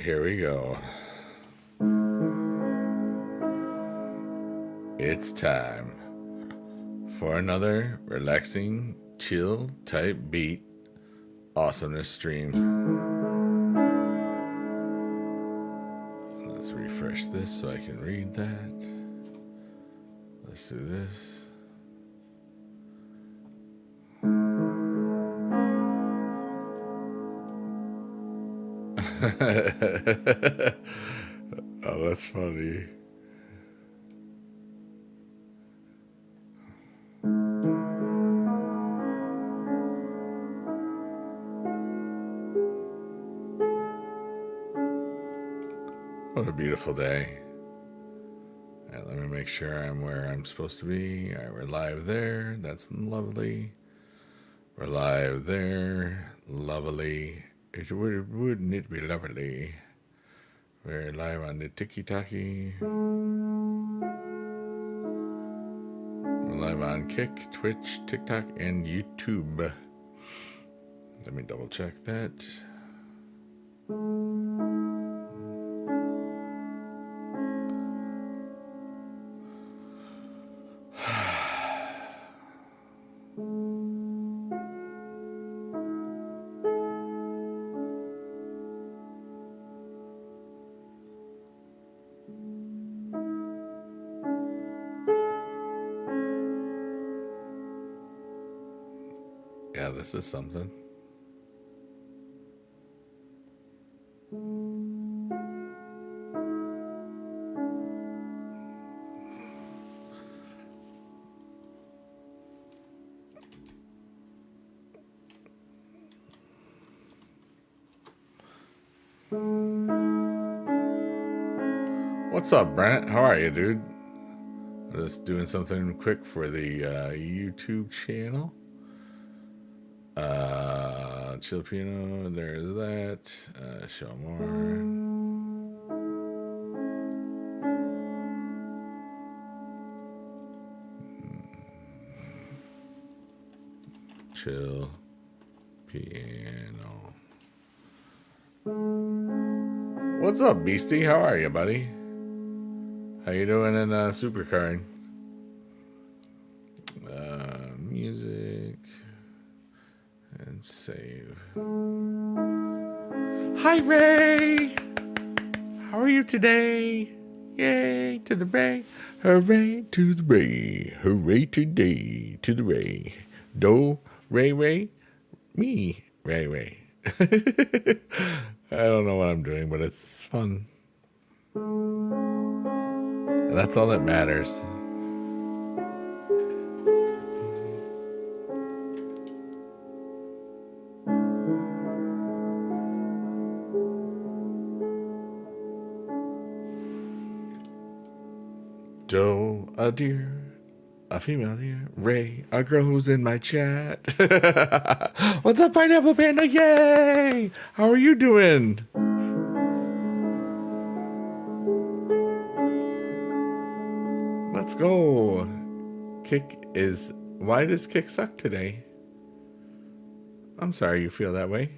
Here we go. It's time for another relaxing, chill type beat awesomeness stream. Let's refresh this so I can read that. Let's do this. Oh, that's funny. What a beautiful day. All right, let me make sure I'm where I'm supposed to be. All right, we're live there. That's lovely. We're live there. Lovely. Wouldn't it be lovely? We're live on the Tiki-Taki. We're live on Kick, Twitch, TikTok, and YouTube. Let me double check that. Yeah, this is something. What's up, Brent? How are you, dude? Just doing something quick for the YouTube channel. Filipino, there's that. Show more. Chill piano. What's up, Beastie? How are you, buddy? How you doing in Supercard? Music and save. Hi, Ray. How are you today? Yay to the Ray! Hooray to the Ray! Hooray today to the Ray! Do Ray Ray, me Ray Ray. I don't know what I'm doing, but it's fun. And that's all that matters. Doe, a deer, a female deer, Ray, a girl who's in my chat. What's up, Pineapple Panda? Yay! How are you doing? Let's go. Kick is... Why does Kick suck today? I'm sorry you feel that way.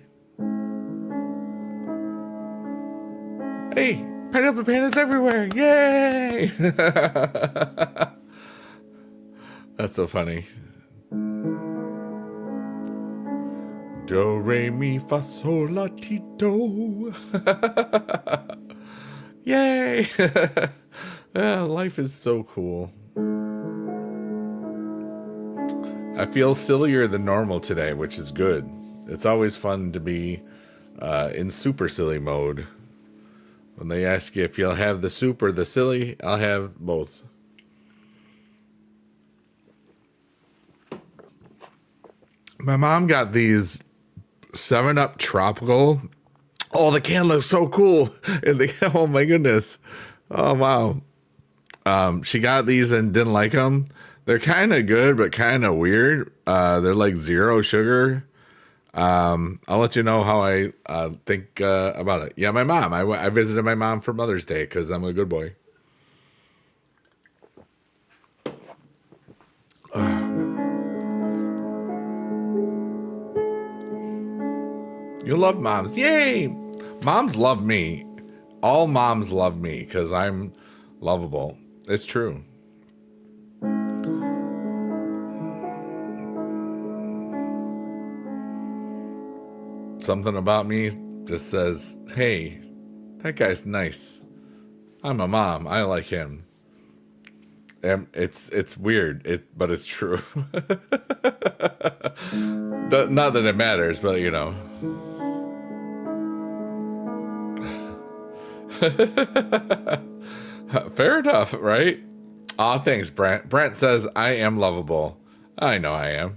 Hey, Pineapple Pandas everywhere. Yay! That's so funny. Do, re, mi, fa, sol, la, ti, do. Yay! Yeah, life is so cool. I feel sillier than normal today, which is good. It's always fun to be in super silly mode. When they ask you if you'll have the soup or the silly, I'll have both. My mom got these 7-Up Tropical. Oh, the can looks so cool. Oh, my goodness. Oh, wow. She got these and didn't like them. They're kind of good, but kind of weird. They're like 0 sugar. I'll let you know how I think about it. Yeah, my mom. I visited my mom for Mother's Day because I'm a good boy. You love moms. Yay! Moms love me. all moms love me because I'm lovable. It's true. Something about me just says, hey, that guy's nice. I'm a mom. I like him. And it's weird, but it's true. Not that it matters, but you know. Fair enough, right? Aw, thanks, Brent. Brent says, I am lovable. I know I am.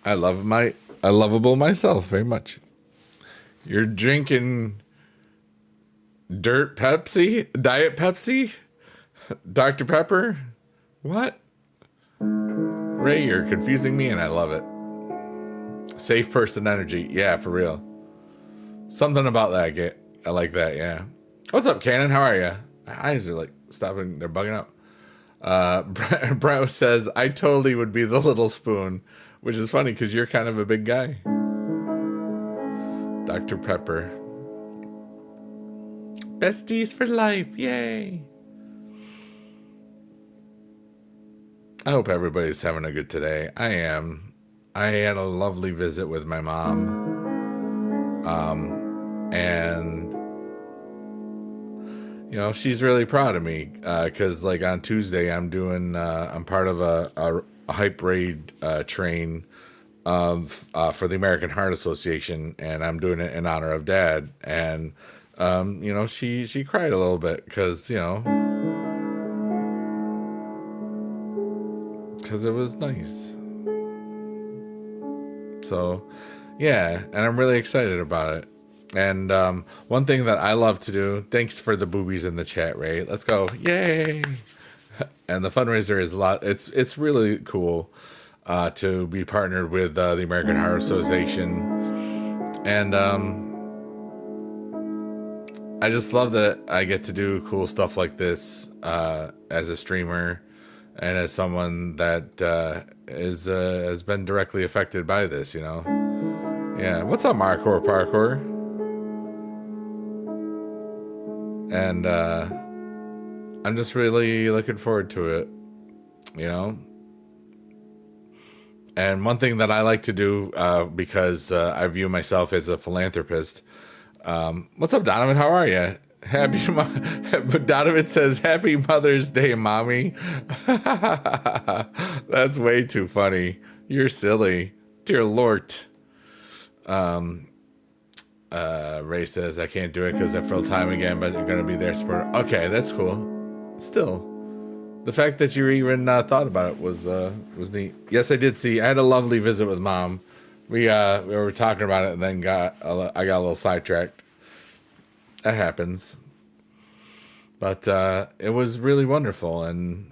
I lovable myself very much. You're drinking dirt Pepsi? Diet Pepsi? Dr. Pepper? What? Ray, you're confusing me and I love it. Safe person energy. Yeah, for real. Something about that. I like that, yeah. What's up, Cannon? How are you? My eyes are like stopping. They're bugging out. Brent says, I totally would be the little spoon, which is funny because you're kind of a big guy. Dr. Pepper. Besties for life. Yay. I hope everybody's having a good today. I am. I had a lovely visit with my mom. And you know, she's really proud of me because like on Tuesday I'm part of a hype raid train for the American Heart Association, and I'm doing it in honor of Dad. And you know, she cried a little bit because you know, because it was nice. So yeah, and I'm really excited about it. And one thing that I love to do, thanks for the boobies in the chat, Ray. Let's go. Yay. And the fundraiser is a lot. It's really cool to be partnered with the American Heart Association. And I just love that I get to do cool stuff like this as a streamer and as someone that has been directly affected by this, you know. Yeah. What's up, Parkour? And I'm just really looking forward to it, you know. And one thing that I like to do, because I view myself as a philanthropist. What's up, Donovan? How are you? But Donovan says, Happy Mother's Day, Mommy. That's way too funny. You're silly. Dear Lord. Ray says, I can't do it because I filled time again, but you're going to be there supporter. Okay, that's cool. Still, the fact that you even thought about it was neat. Yes, I did see. I had a lovely visit with Mom. We were talking about it and then I got a little sidetracked. That happens. But it was really wonderful, and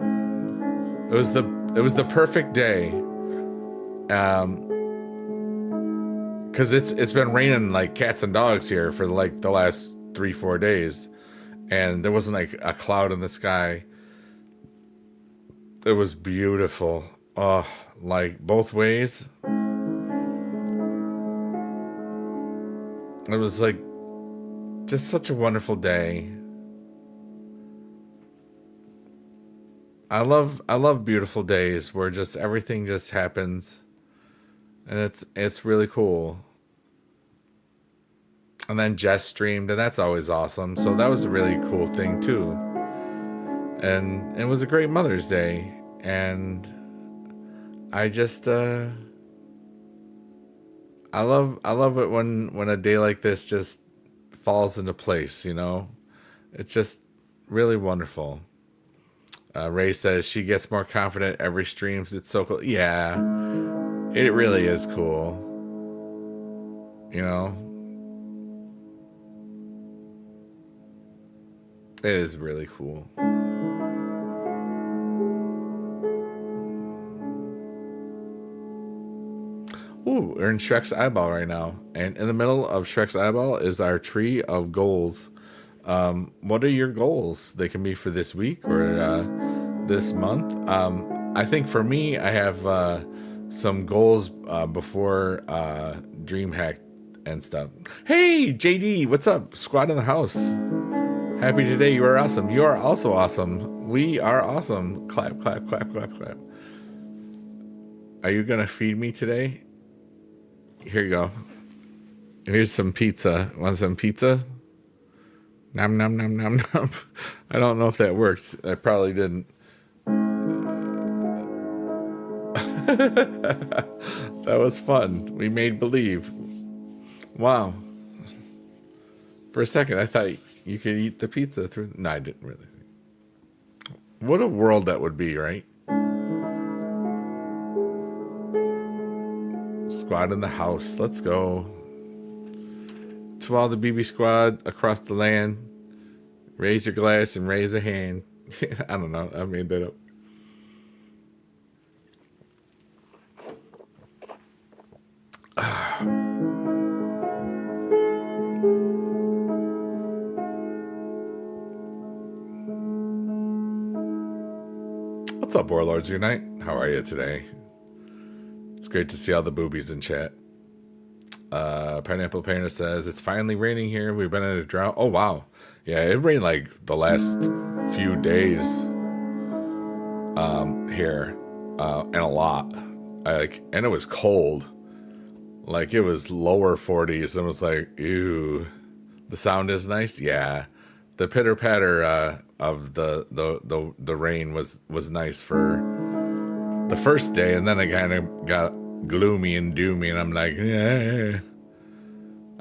it was the perfect day. Because it's been raining like cats and dogs here for like the last 3-4 days, and there wasn't like a cloud in the sky. It was beautiful. Oh, like both ways. It was like just such a wonderful day. I love beautiful days where just everything just happens. And it's really cool. And then Jess streamed, and that's always awesome. So that was a really cool thing too. And it was a great Mother's Day. And I just I love it when a day like this just falls into place, you know? It's just really wonderful. Ray says she gets more confident every streams. It's so cool. Yeah. It really is cool. You know? It is really cool. Ooh, we're in Shrek's eyeball right now. And in the middle of Shrek's eyeball is our tree of goals. What are your goals? They can be for this week or this month. I think for me, I have some goals before DreamHack and stuff. Hey, JD, what's up? Squad in the house. Happy today. You are awesome. You are also awesome. We are awesome. Clap, clap, clap, clap, clap. Are you going to feed me today? Here you go. Here's some pizza. Want some pizza? Nom, nom, nom, nom, nom. I don't know if that worked. I probably didn't. That was fun. We made believe. Wow. For a second, I thought you could eat the pizza through. No, I didn't really. What a world that would be, right? Squad in the house. Let's go. To all the BB squad across the land, raise your glass and raise a hand. I don't know. I made that up. What's up, Warlords Unite? How are you today? It's great to see all the boobies in chat. Pineapple Painter says, it's finally raining here. We've been in a drought. Oh, wow. Yeah, it rained like the last few days here, and a lot. And it was cold. Like, it was lower 40s, and it was like, ew. The sound is nice? Yeah. The pitter-patter of the rain was nice for the first day, and then it kind of got gloomy and doomy, and I'm like, yeah.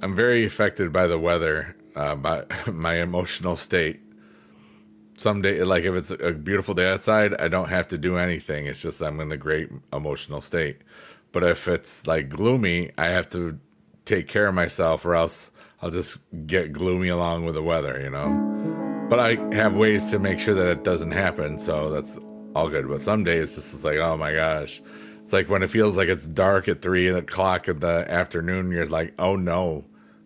I'm very affected by the weather, by my emotional state. Some day, like if it's a beautiful day outside, I don't have to do anything. It's just I'm in a great emotional state. But if it's like gloomy, I have to take care of myself, or else I'll just get gloomy along with the weather, you know? But I have ways to make sure that it doesn't happen, so that's all good. But some days it's just like, oh my gosh. It's like when it feels like it's dark at 3 o'clock in the afternoon, you're like, oh no,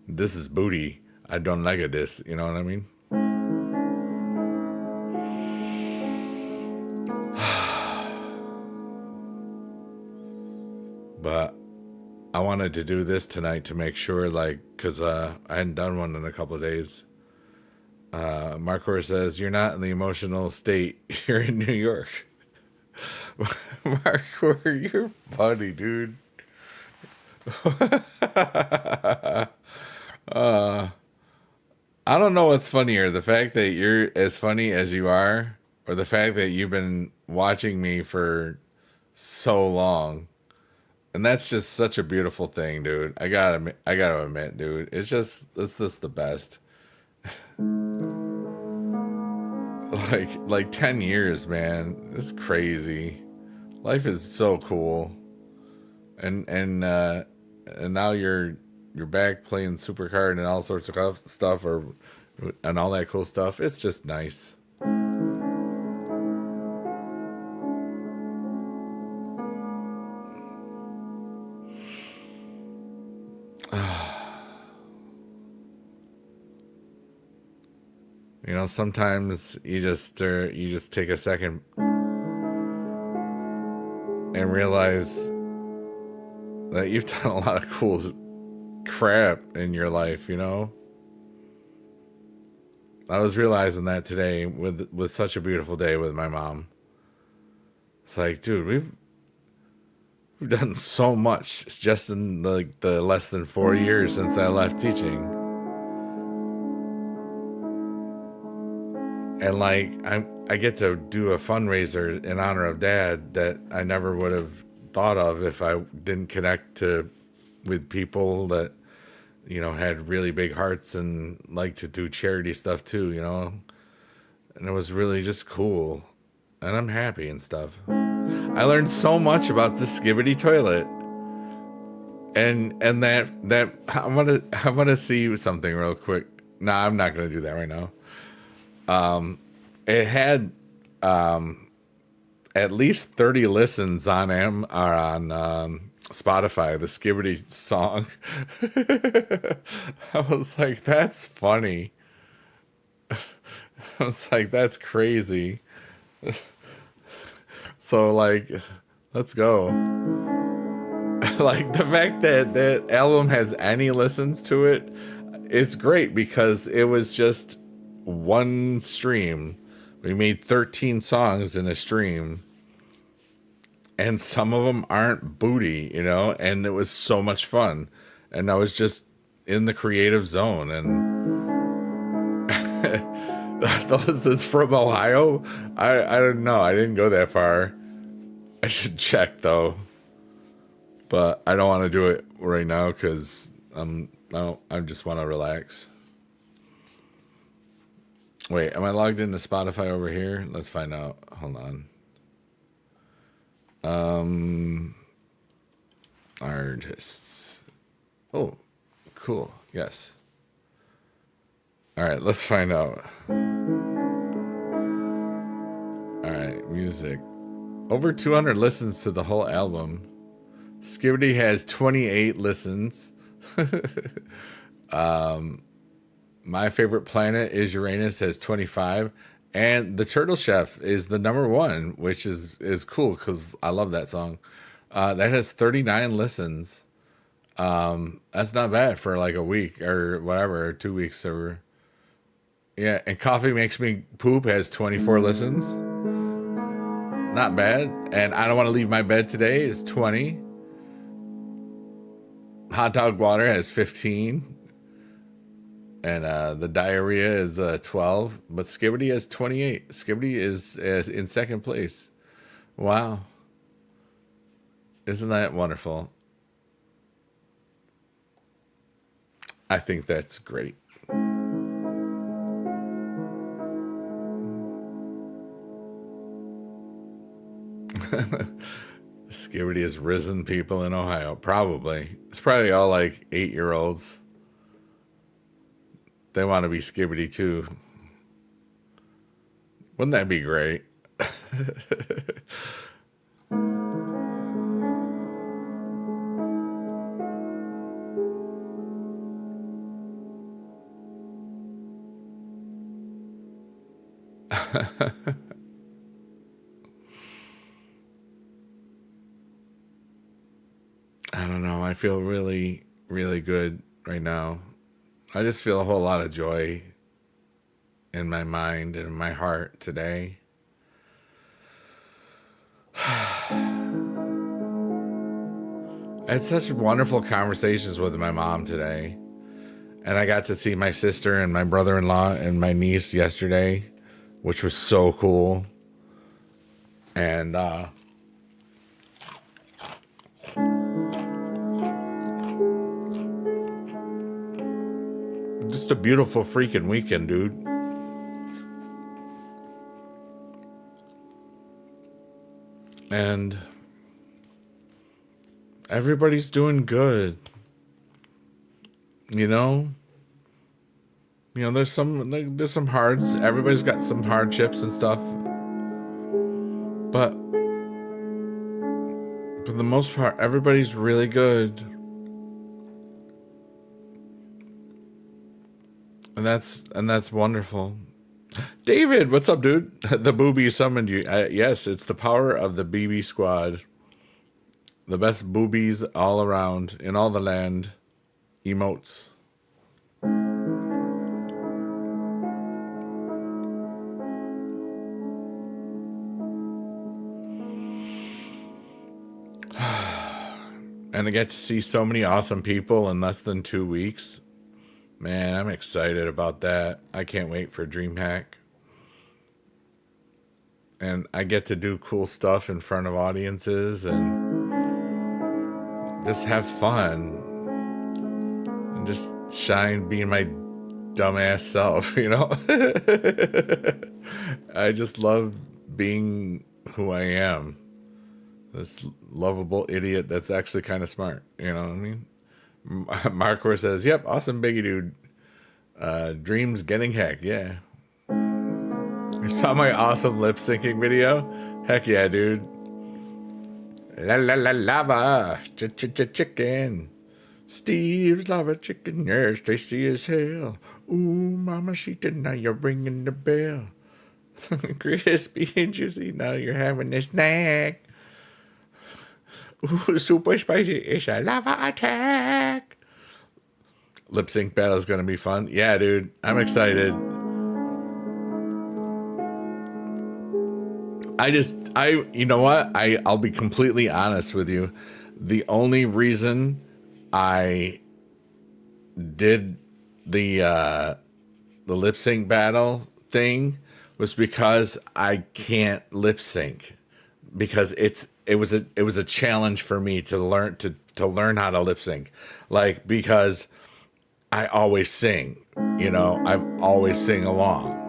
this is booty. I don't like this, you know what I mean? But I wanted to do this tonight to make sure, like, because I hadn't done one in a couple of days. Marcor says, you're not in the emotional state. You're in New York. Marcor, you're funny, dude. I don't know what's funnier, the fact that you're as funny as you are, or the fact that you've been watching me for so long. And that's just such a beautiful thing, dude. I gotta admit, dude, it's just the best. like 10 years, man. It's crazy. Life is so cool. And now you're back playing Supercard and all sorts of stuff, and all that cool stuff. It's just nice. You know, sometimes you just take a second and realize that you've done a lot of cool crap in your life, you know? I was realizing that today with such a beautiful day with my mom. It's like, dude, we've done so much just in the less than 4 years since I left teaching. And like I get to do a fundraiser in honor of Dad that I never would have thought of if I didn't connect with people that, you know, had really big hearts and like to do charity stuff too, you know. And it was really just cool. And I'm happy and stuff. I learned so much about the Skibbity toilet. And that I wanna see something real quick. Nah, I'm not gonna do that right now. It had at least 30 listens on Spotify, the Skibbity song. I was like, that's funny. I was like, that's crazy. So like, let's go. Like the fact that that album has any listens to it is great because it was just one stream. We made 13 songs in a stream, and some of them aren't booty, you know, and it was so much fun. And I was just in the creative zone. And that's from Ohio. I don't know. I didn't go that far. I should check though, but I don't want to do it right now because I just want to relax. Wait, am I logged into Spotify over here? Let's find out. Hold on. Artists. Oh, cool. Yes. All right, let's find out. All right, music. Over 200 listens to the whole album. Skibbity has 28 listens. My Favorite Planet is Uranus has 25. And The Turtle Chef is the number one, which is cool because I love that song. That has 39 listens. That's not bad for like a week or whatever, or 2 weeks or yeah. And Coffee Makes Me Poop has 24 listens. Not bad. And I Don't Want to Leave My Bed Today is 20. Hot Dog Water has 15. And the Diarrhea is 12. But Skibbity has 28. Skibbity is in second place. Wow. Isn't that wonderful? I think that's great. Skibbity has risen people in Ohio. Probably. It's probably all like 8-year-olds. They want to be Skibbity too. Wouldn't that be great? I don't know. I feel really, really good right now. I just feel a whole lot of joy in my mind and in my heart today. I had such wonderful conversations with my mom today. And I got to see my sister and my brother-in-law and my niece yesterday, which was so cool. And just a beautiful freaking weekend, dude. And everybody's doing good. You know? There's some hards. Everybody's got some hardships and stuff. But for the most part, everybody's really good. And that's wonderful. David, what's up, dude? The booby summoned you. Yes, it's the power of the BB squad. The best boobies all around in all the land. Emotes. And I get to see so many awesome people in less than 2 weeks. Man, I'm excited about that. I can't wait for DreamHack. And I get to do cool stuff in front of audiences and just have fun. And just shine being my dumbass self, I just love being who I am. This lovable idiot that's actually kind of smart. You know what I mean? Marcor says, yep, awesome biggie dude. Dreams getting hacked, yeah. You saw my awesome lip syncing video? Heck yeah, dude. La la la lava. Chicken. Steve's lava chicken, yes, tasty as hell. Ooh, mama, she did, now you're ringing the bell. Crispy and juicy, now you're having a snack. Ooh, super spicy. It's a lava attack. Lip sync battle is going to be fun. Yeah, dude. I'm excited. You know what? I'll be completely honest with you. The only reason I did the lip sync battle thing was because I can't lip sync, because it was a challenge for me to learn how to lip sync, like, because I always sing, I always sing along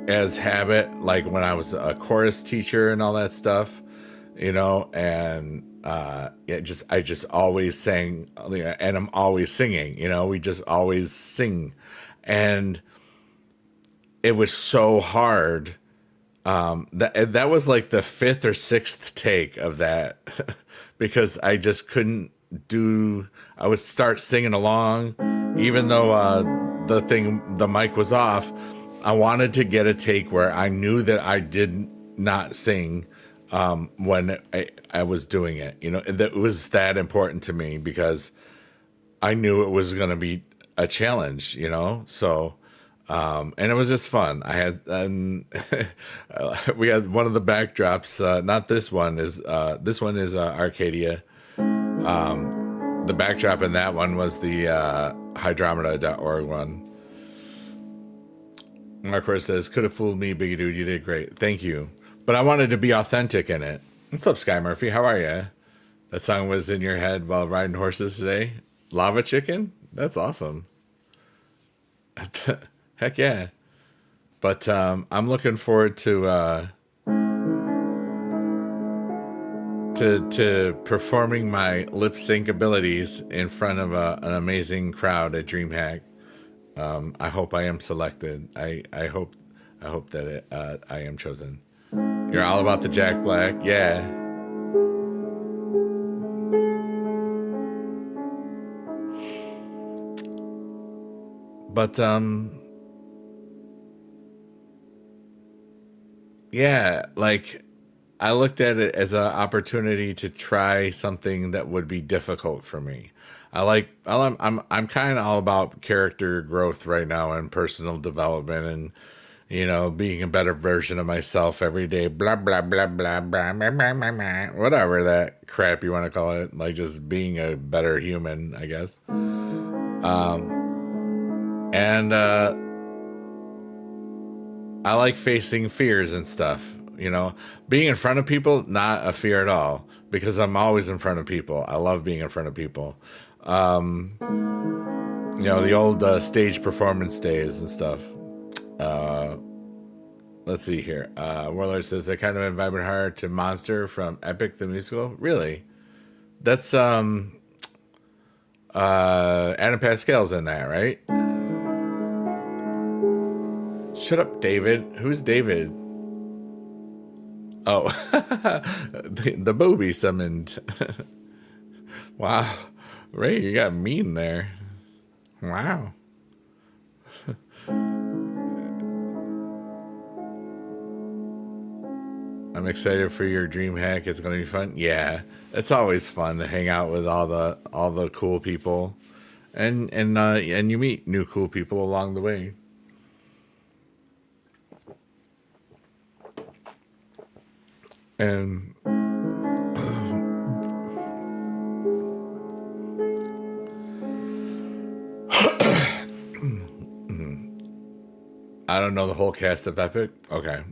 as habit, like when I was a chorus teacher and all that stuff, and I just always sang, and I'm always singing, we just always sing. And it was so hard. That was like the fifth or sixth take of that because I just couldn't I would start singing along, even though the mic was off. I wanted to get a take where I knew that I did not sing when I was doing it. That was that important to me because I knew it was going to be a challenge, so, and it was just fun. I had, we had one of the backdrops, not this one is Arcadia. The backdrop in that one was the hydromeda.org one. Marcor says, could have fooled me, Biggie Dude. You did great. Thank you. But I wanted to be authentic in it. What's up, Sky Murphy? How are you? That song was in your head while riding horses today. Lava Chicken? That's awesome. Heck yeah. But I'm looking forward to performing my lip sync abilities in front of an amazing crowd at DreamHack. I hope I am selected. I hope that I am chosen. You're all about the Jack Black, yeah. But yeah, like I looked at it as an opportunity to try something that would be difficult for me. I'm kind of all about character growth right now and personal development and being a better version of myself every day. Blah blah blah blah blah blah blah blah, blah. Whatever that crap you want to call it, like just being a better human, I guess. And I like facing fears and stuff. Being in front of people, not a fear at all, because I'm always in front of people. I love being in front of people. The old stage performance days and stuff. Let's see here. Warlord says they kind of invited her to Monster from Epic the Musical. Really? That's Adam Pascal's in that, right? Shut up, David. Who's David? Oh, the booby summoned. Wow. Ray, you got mean there. Wow. I'm excited for your dream hack. It's going to be fun. Yeah, it's always fun to hang out with all the cool people, and you meet new cool people along the way. And I don't know the whole cast of Epic. Okay.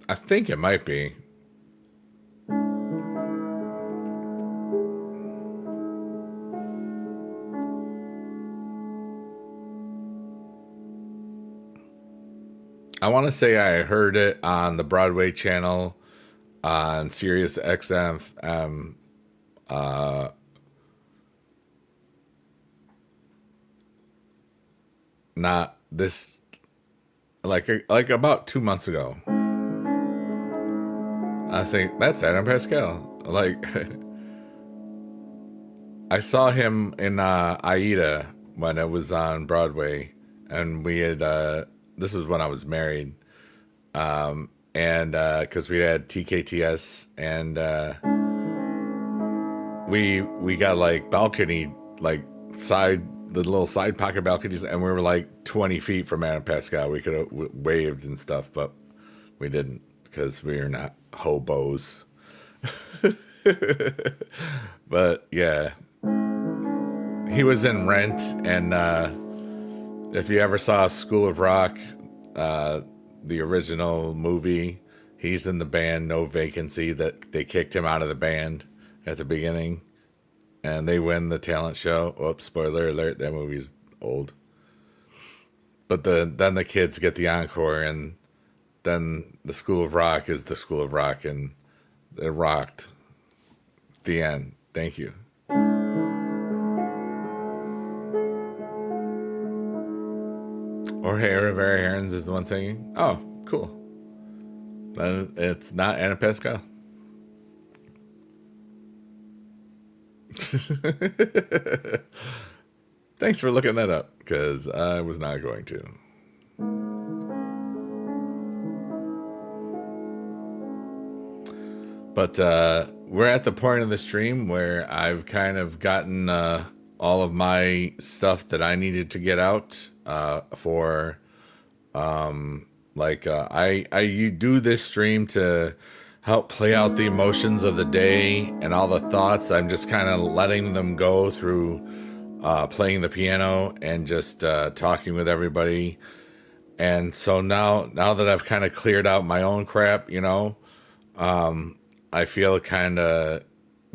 I think it might be. I want to say I heard it on the Broadway channel on Sirius XM. Not this, like about 2 months ago. I think that's Adam Pascal. Like, I saw him in Aida when it was on Broadway, and we had this is when I was married, and because we had TKTS, and we got like balcony, like side, the little side pocket balconies, and we were like 20 feet from Adam Pascal. We could have waved and stuff, but we didn't because we are not hobos. But yeah, he was in Rent, and if you ever saw School of Rock, uh, the original movie, he's in the band No Vacancy. That they kicked him out of the band at the beginning, and they win the talent show. Oops, spoiler alert! That movie's old. But then the kids get the encore, and then the School of Rock is the School of Rock, and it rocked. The end. Thank you. Or Rivera Herons is the one singing. Oh, cool. Then it's not Anna Pascal. Thanks for looking that up, because I was not going to. But we're at the point of the stream where I've kind of gotten all of my stuff that I needed to get out for I do this stream to help play out the emotions of the day and all the thoughts. I'm just kind of letting them go through playing the piano and just talking with everybody. And so now that I've kind of cleared out my own crap, I feel kind of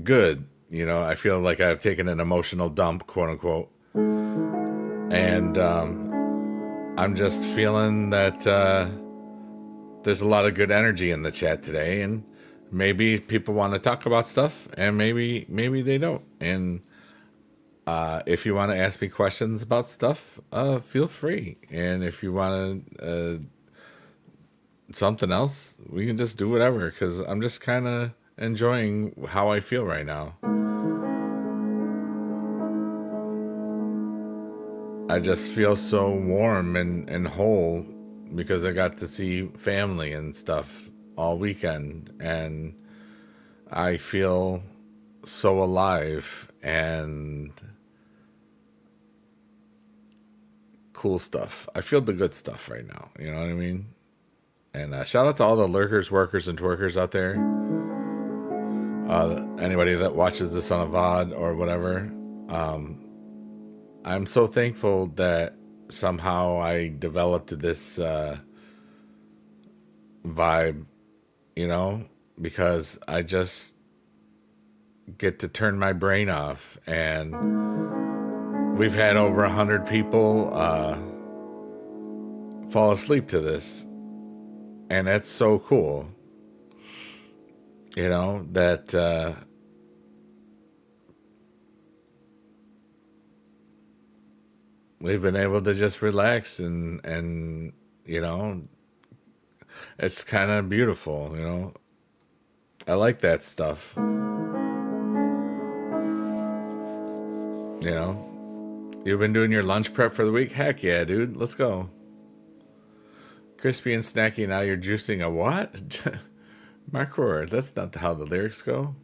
good. I feel like I've taken an emotional dump, quote unquote. And I'm just feeling that there's a lot of good energy in the chat today, and maybe people want to talk about stuff, and maybe they don't. And if you want to ask me questions about stuff, feel free. And if you want something else, we can just do whatever, because I'm just kind of enjoying how I feel right now. I just feel so warm and whole because I got to see family and stuff all weekend, and I feel so alive and cool stuff. I feel the good stuff right now. You know what I mean? And shout out to all the lurkers, workers, and twerkers out there. Anybody that watches this on a VOD or whatever. I'm so thankful that somehow I developed this vibe, because I just get to turn my brain off. And we've had over 100 people fall asleep to this. And that's so cool, that we've been able to just relax and it's kind of beautiful. I like that stuff. You've been doing your lunch prep for the week? Heck yeah, dude. Let's go. Crispy and snacky, now you're juicing a what? Mark Rohr, that's not how the lyrics go.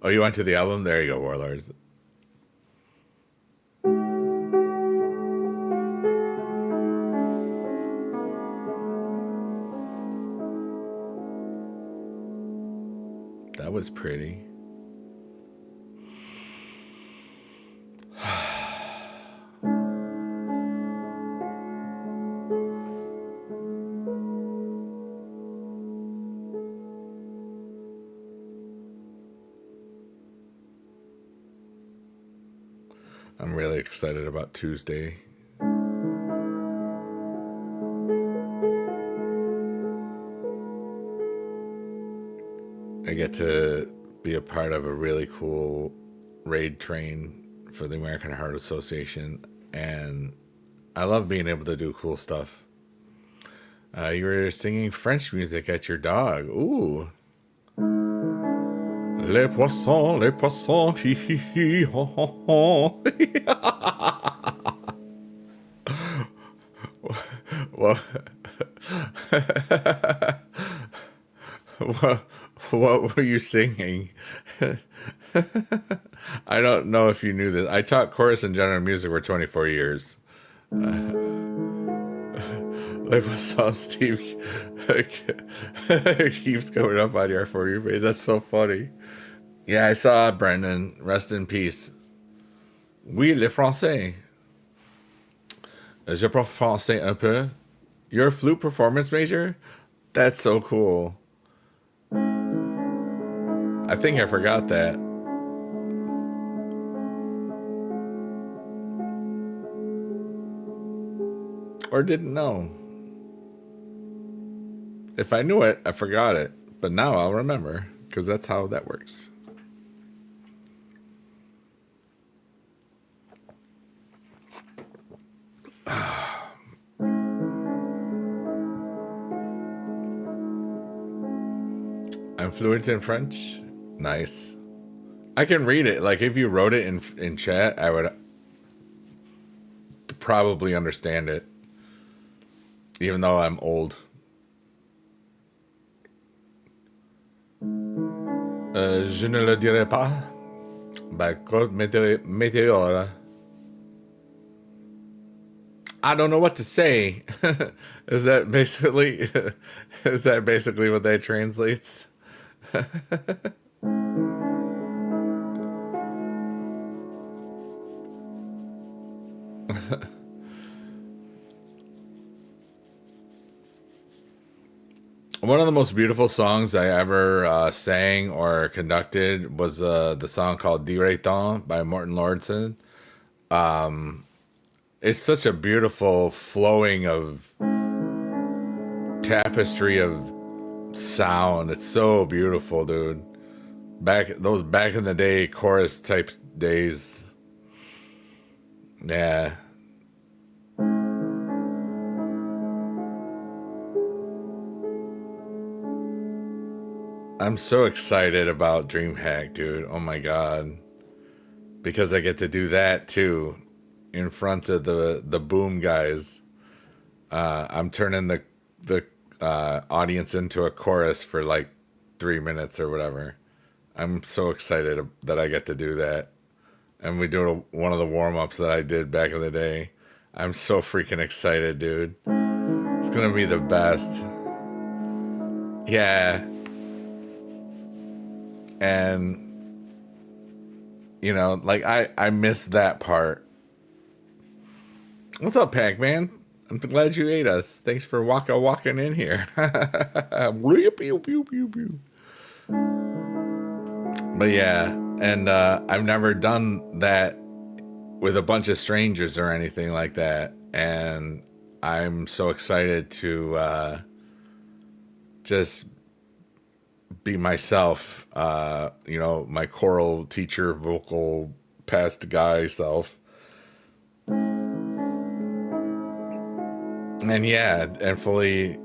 Oh, you went to the album? There you go, Warlords. That was pretty. I'm really excited about Tuesday. I get to be a part of a really cool raid train for the American Heart Association, and I love being able to do cool stuff. You were singing French music at your dog. Ooh. Les poissons, hi hi hi, ho ho ho. What? What were you singing? I don't know if you knew this. I taught chorus and general music for 24 years. Like I saw Steve keeps coming up on your For You page. That's so funny. Yeah, I saw Brendan. Rest in peace. Oui, le français. Je parle français un peu. You're a flute performance major? That's so cool. I think I forgot that. Or didn't know. If I knew it, I forgot it. But now I'll remember, because that's how that works. I'm fluent in French. Nice. I can read it. Like if you wrote it in chat, I would probably understand it. Even though I'm old. Je ne le dirai pas. Bah, code météore. I don't know what to say. Is that basically is that basically what that translates? One of the most beautiful songs I ever sang or conducted was the song called Direton by Morton Lordson. It's such a beautiful flowing of tapestry of sound. It's so beautiful, dude. Back in the day chorus type days. Yeah. I'm so excited about DreamHack, dude. Oh my god. Because I get to do that too in front of the boom guys. I'm turning the audience into a chorus for like 3 minutes or whatever. I'm so excited that I get to do that. And we do one of the warm-ups that I did back in the day. I'm so freaking excited, dude. It's gonna be the best. Yeah. And like I missed that part. What's up, Pac-Man? I'm glad you ate us. Thanks for walking in here. But yeah, and I've never done that with a bunch of strangers or anything like that, and I'm so excited to just be myself, my choral teacher, vocal past guy self. And yeah, and fully,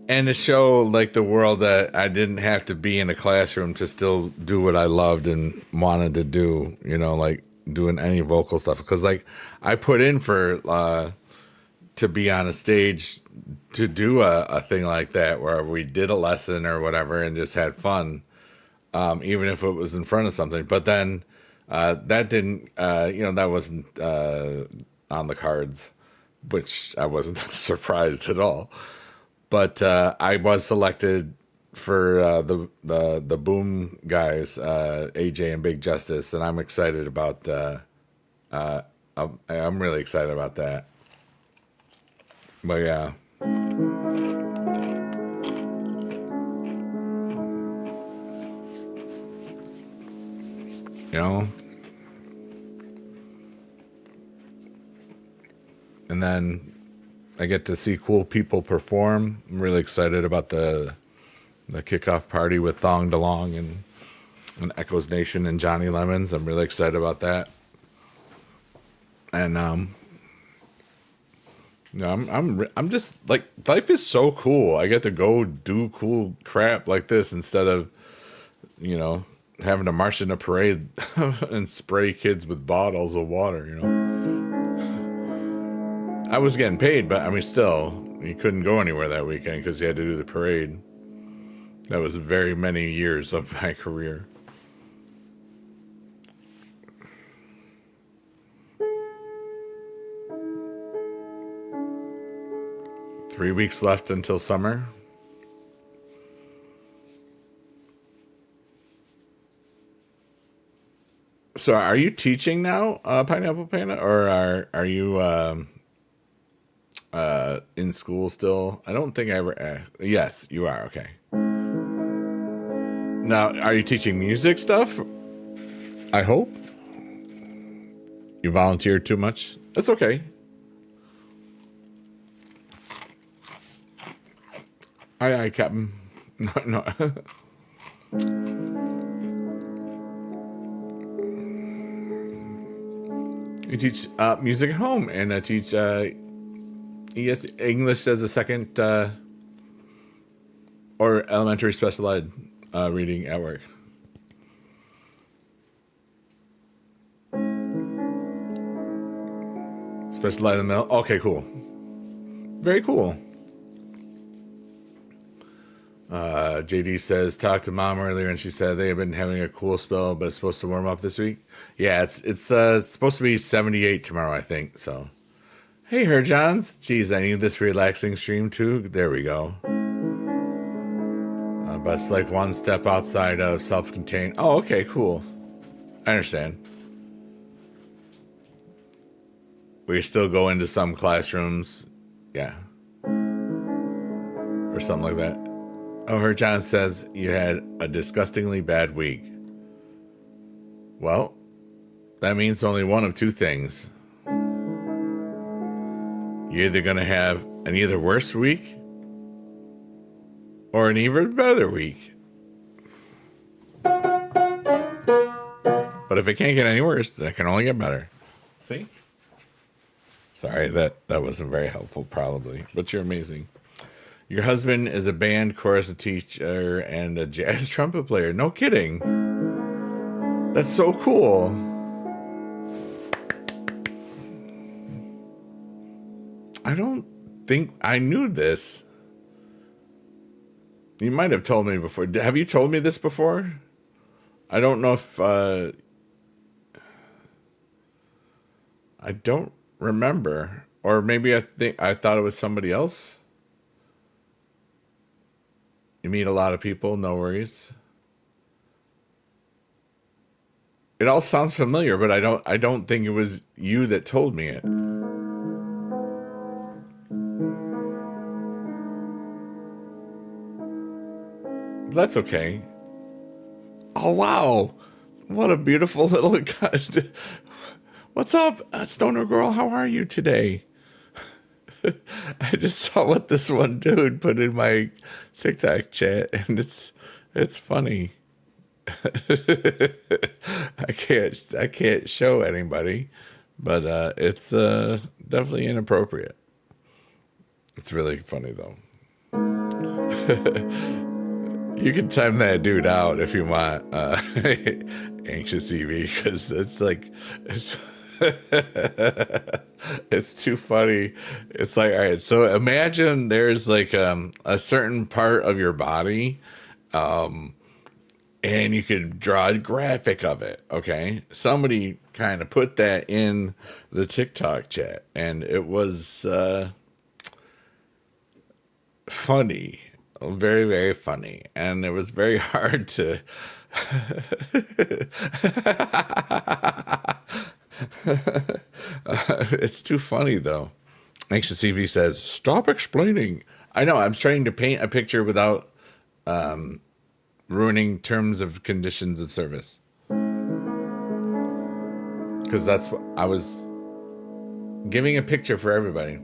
and to show like the world that I didn't have to be in a classroom to still do what I loved and wanted to do, like doing any vocal stuff. Because like I put in for to be on a stage to do a thing like that where we did a lesson or whatever and just had fun, even if it was in front of something. But then that didn't, that wasn't on the cards, which I wasn't surprised at all. But I was selected for the Boom guys, AJ and Big Justice, and I'm excited about. I'm really excited about that. But yeah. And then I get to see cool people perform. I'm really excited about the kickoff party with Thong DeLong and Echoes Nation and Johnny Lemons. I'm really excited about that. And I'm just like, life is so cool. I get to go do cool crap like this instead of having to march in a parade and spray kids with bottles of water. I was getting paid, but I mean, still, you couldn't go anywhere that weekend because you had to do the parade. That was very many years of my career. Three weeks left until summer. So are you teaching now, Pineapple Panda, or are you in school still? I don't think I ever asked. Yes, you are. Okay. Now, are you teaching music stuff? I hope. You volunteered too much? That's okay. Aye, Captain. No, no. You teach music at home, and I teach English as a second or elementary special ed reading at work. Special ed in the middle. Okay, cool. Very cool. JD says, talked to mom earlier and she said they have been having a cool spell, but it's supposed to warm up this week. Yeah, it's supposed to be 78 tomorrow, I think. So, hey, her Johns. Geez, I need this relaxing stream too. There we go. But it's like one step outside of self-contained. Oh, okay, cool. I understand. We still go into some classrooms. Yeah. Or something like that. Oh, her John says you had a disgustingly bad week. Well, that means only one of two things. You're either going to have an either worse week or an even better week. But if it can't get any worse, then it can only get better. See? Sorry, that wasn't very helpful, probably. But you're amazing. Your husband is a band chorus teacher and a jazz trumpet player. No kidding. That's so cool. I don't think I knew this. You might have told me before. Have you told me this before? I don't know if... I don't remember. Or maybe I thought it was somebody else. You meet a lot of people, no worries. It all sounds familiar, but I don't think it was you that told me it. That's okay. Oh wow. What a beautiful little guy. What's up, Stoner Girl? How are you today? I just saw what this one dude put in my TikTok chat, and it's funny. I can't show anybody, but it's definitely inappropriate. It's really funny though. You can time that dude out if you want, Anxious EV, because it's too funny. It's like, all right, so imagine there's like a certain part of your body, and you could draw a graphic of it. Okay, somebody kind of put that in the TikTok chat, and it was funny, very, very funny, and it was very hard to. It's too funny though. Anxious EV says, "Stop explaining." I know. I'm trying to paint a picture without ruining terms of conditions of service, because that's what I was giving a picture for everybody.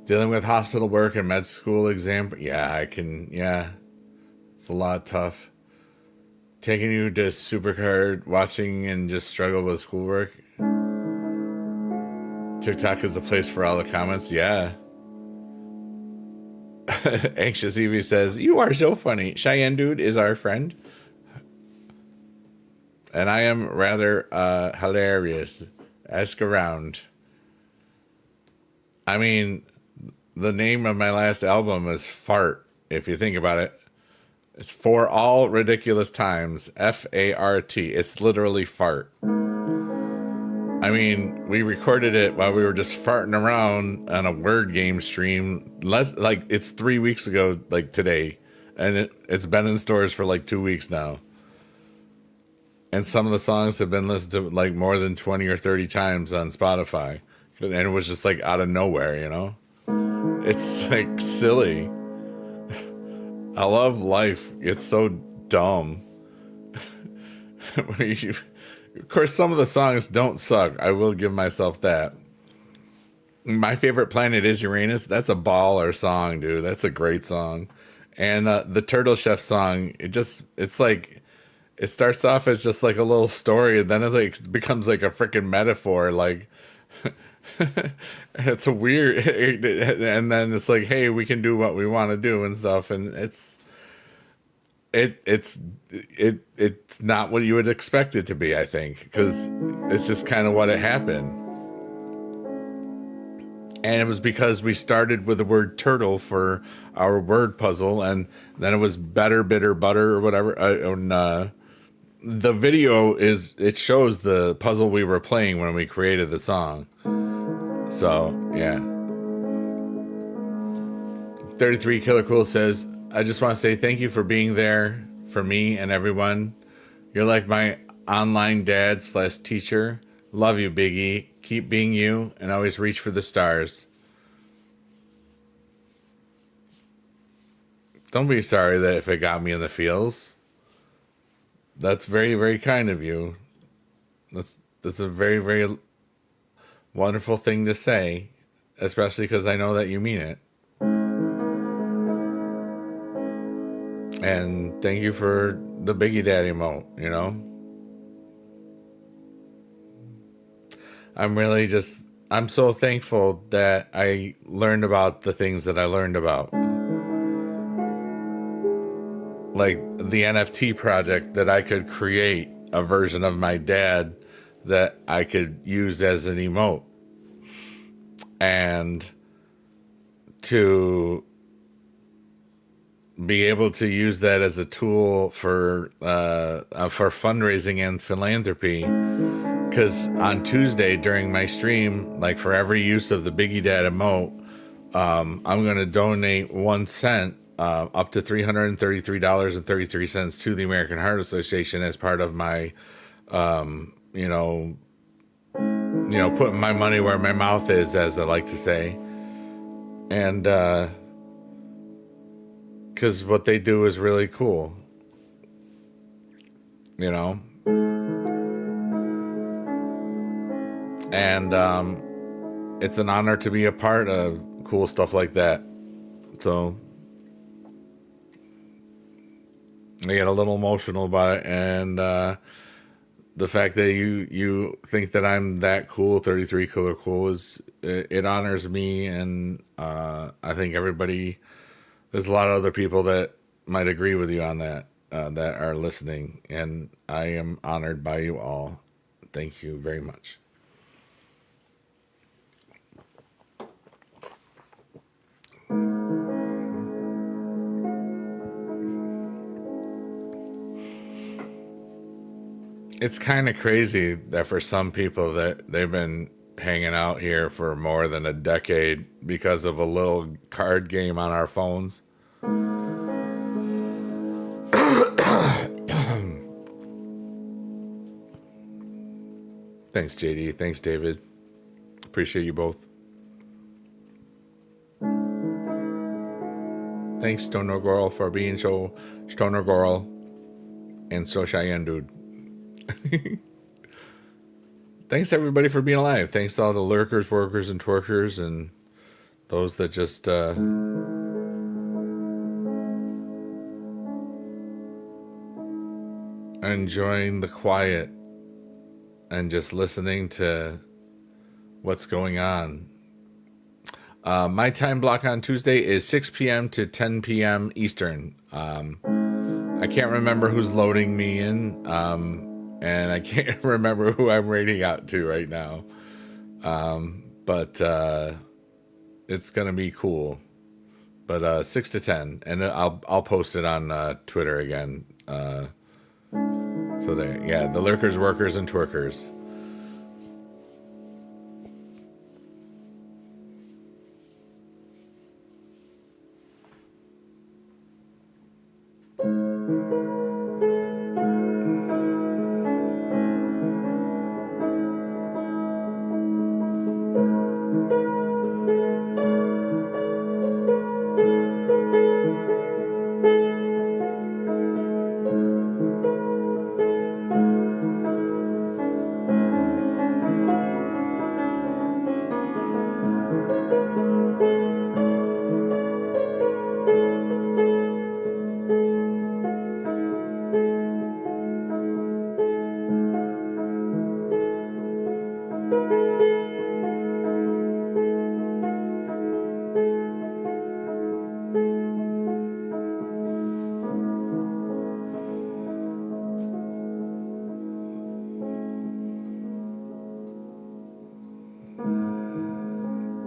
Dealing with hospital work and med school exam. Yeah, I can. Yeah, it's a lot tough. Taking you to Supercard, watching and just struggle with schoolwork. TikTok is the place for all the comments. Yeah. Anxious Evie says, "You are so funny. Cheyenne dude is our friend. And I am rather hilarious. Ask around." I mean, the name of my last album is Fart, if you think about it. It's for all ridiculous times. FART. It's literally fart. I mean, we recorded it while we were just farting around on a word game stream. It's 3 weeks ago, like today, and it's been in stores for like 2 weeks now. And some of the songs have been listened to like more than 20 or 30 times on Spotify, and it was just like out of nowhere, you know. It's like silly. I love life. It's so dumb. Of course, some of the songs don't suck. I will give myself that. My favorite planet is Uranus. That's a baller song, dude. That's a great song. And the Turtle Chef song, it's like, it starts off as just like a little story, and then it becomes like a freaking metaphor. Like, it's a weird, and then it's like, hey, we can do what we want to do and stuff. And it's not what you would expect it to be, I think, because it's just kind of what it happened. And it was because we started with the word turtle for our word puzzle, and then it was better, bitter, butter, or whatever. The video it shows the puzzle we were playing when we created the song. So yeah. 33 Killer Cool says, I just want to say thank you for being there for me and everyone. You're like my online dad/teacher. Love you, Biggie. Keep being you and always reach for the stars. Don't be sorry that if it got me in the feels. That's very, very kind of you. That's a very, very wonderful thing to say, especially because I know that you mean it. And thank you for the Biggie Daddy emote, you know? I'm so thankful that I learned about the things that I learned about. Like the NFT project, that I could create a version of my dad that I could use as an emote. And to be able to use that as a tool for fundraising and philanthropy. Because on Tuesday during my stream, like for every use of the Biggie Dad emote, I'm going to donate 1 cent, up to $333.33 to the American Heart Association as part of my, putting my money where my mouth is, as I like to say. And because what they do is really cool, you know. And it's an honor to be a part of cool stuff like that. So I get a little emotional about it, and the fact that you think that I'm that cool, 33 Killer Cool, it honors me, and I think there's a lot of other people that might agree with you on that, that are listening, and I am honored by you all. Thank you very much. It's kind of crazy that for some people that they've been hanging out here for more than a decade because of a little card game on our phones. Thanks, JD. Thanks, David. Appreciate you both. Thanks, Stoner Girl, for being so Stoner Girl and so Cheyenne Dude. Thanks, everybody, for being alive. Thanks to all the lurkers, workers, and twerkers, and those that just enjoying the quiet and just listening to what's going on. My time block on Tuesday is 6 p.m. to 10 p.m. Eastern. I can't remember who's loading me in, and I can't remember who I'm rating out to right now. But it's going to be cool. but 6 to 10, and I'll post it on Twitter again. So there, yeah, the lurkers, workers, and twerkers.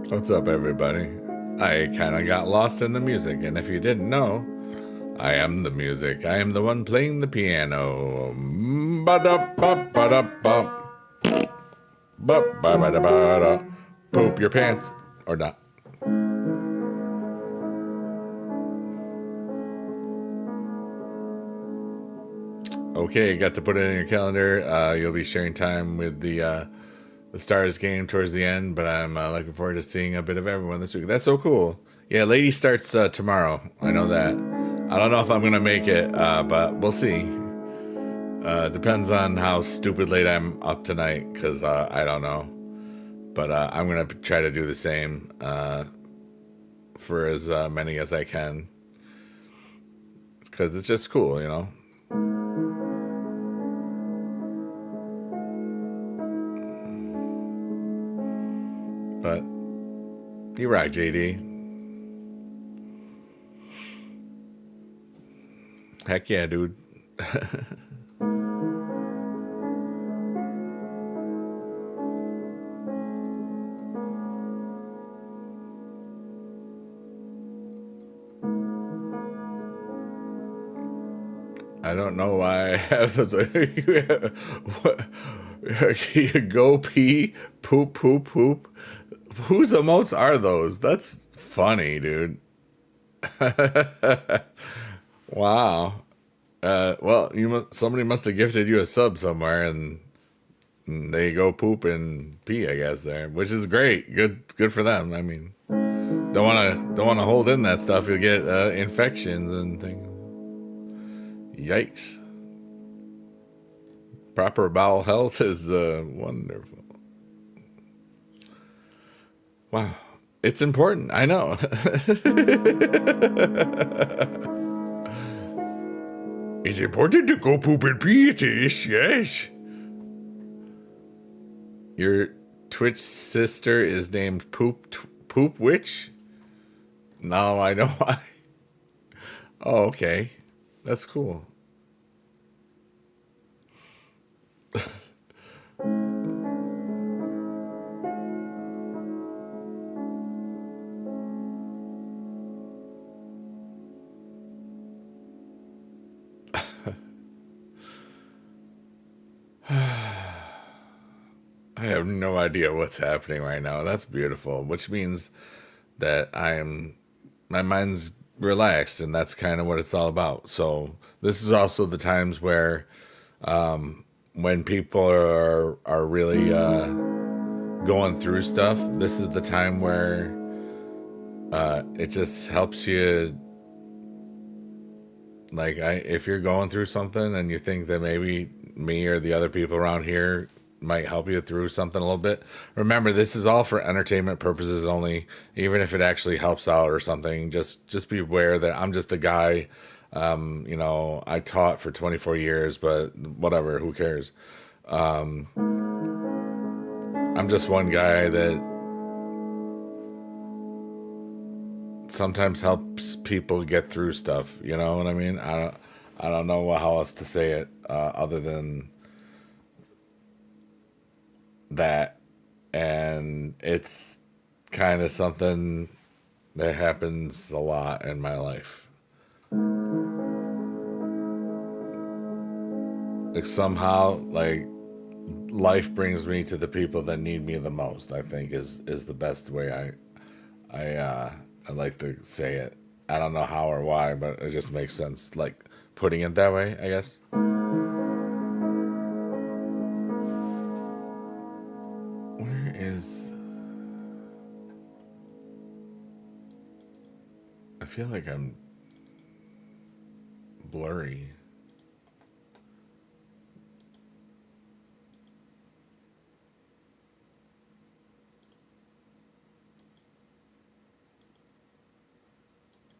What's up, everybody? I kind of got lost in the music, and if you didn't know, I am the music. I am the one playing the piano. Ba-da-ba-ba-da-ba. Ba-ba-ba-da-ba-da. Poop your pants. Or not. Okay, got to put it in your calendar. You'll be sharing time with the Stars game towards the end, but I'm looking forward to seeing a bit of everyone this week. That's so cool. Yeah, Lady starts tomorrow. I know that. I don't know if I'm gonna make it, but we'll see. Depends on how stupid late I'm up tonight, because I don't know. But I'm gonna try to do the same for as many as I can, because it's just cool, you know. But you rock, JD. Heck yeah, dude. I don't know why I have those. What? Go pee, poop, poop, poop. Whose emotes are those? That's funny, dude. Wow. Well, somebody must have gifted you a sub somewhere, and they go poop and pee, I guess there, which is great. Good for them. I mean, don't wanna hold in that stuff. You'll get infections and things. Yikes. Proper bowel health is wonderful. Wow. It's important. I know. It's important to go poop and pee. It is, yes. Your Twitch sister is named Poop Witch? No, I know why. Oh, okay. That's cool. I have no idea what's happening right now. That's beautiful, which means that my mind's relaxed, and that's kind of what it's all about. So this is also the times where when people are really going through stuff, this is the time where it just helps you. Like, if you're going through something and you think that maybe me or the other people around here might help you through something a little bit, remember, this is all for entertainment purposes only. Even if it actually helps out or something, just be aware that I'm just a guy. I taught for 24 years, but whatever, who cares? I'm just one guy that sometimes helps people get through stuff. You know what I mean? I don't know how else to say it other than that, and it's kind of something That happens a lot in my life. Like somehow, like life brings me to the people that need me the most. I think is the best way I like to say it. I don't know how or why, but it just makes sense. Like putting it that way, I guess. Where is? I feel like I'm blurry.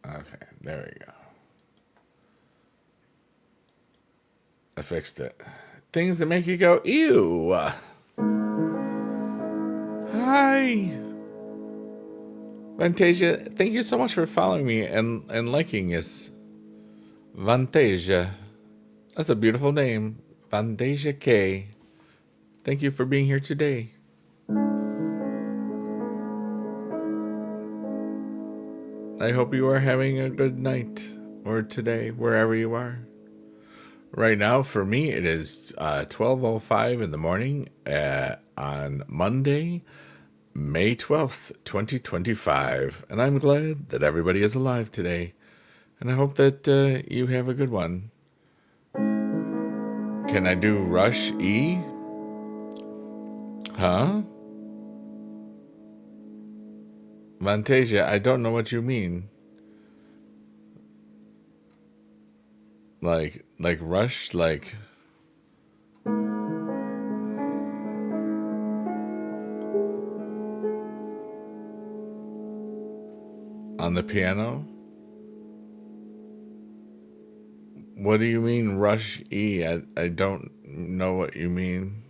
Okay, there we go. I fixed it. Things that make you go, ew. Hi. Vantasia, thank you so much for following me and liking us. Vantasia. That's a beautiful name. Vantasia K. Thank you for being here today. I hope you are having a good night or today, wherever you are. Right now, for me, it is 12:05 in the morning on Monday, May 12th, 2025. And I'm glad that everybody is alive today. And I hope that you have a good one. Can I do Rush E? Huh? Vantasia, I don't know what you mean. Like Rush, like on the piano? What do you mean Rush E? I don't know what you mean.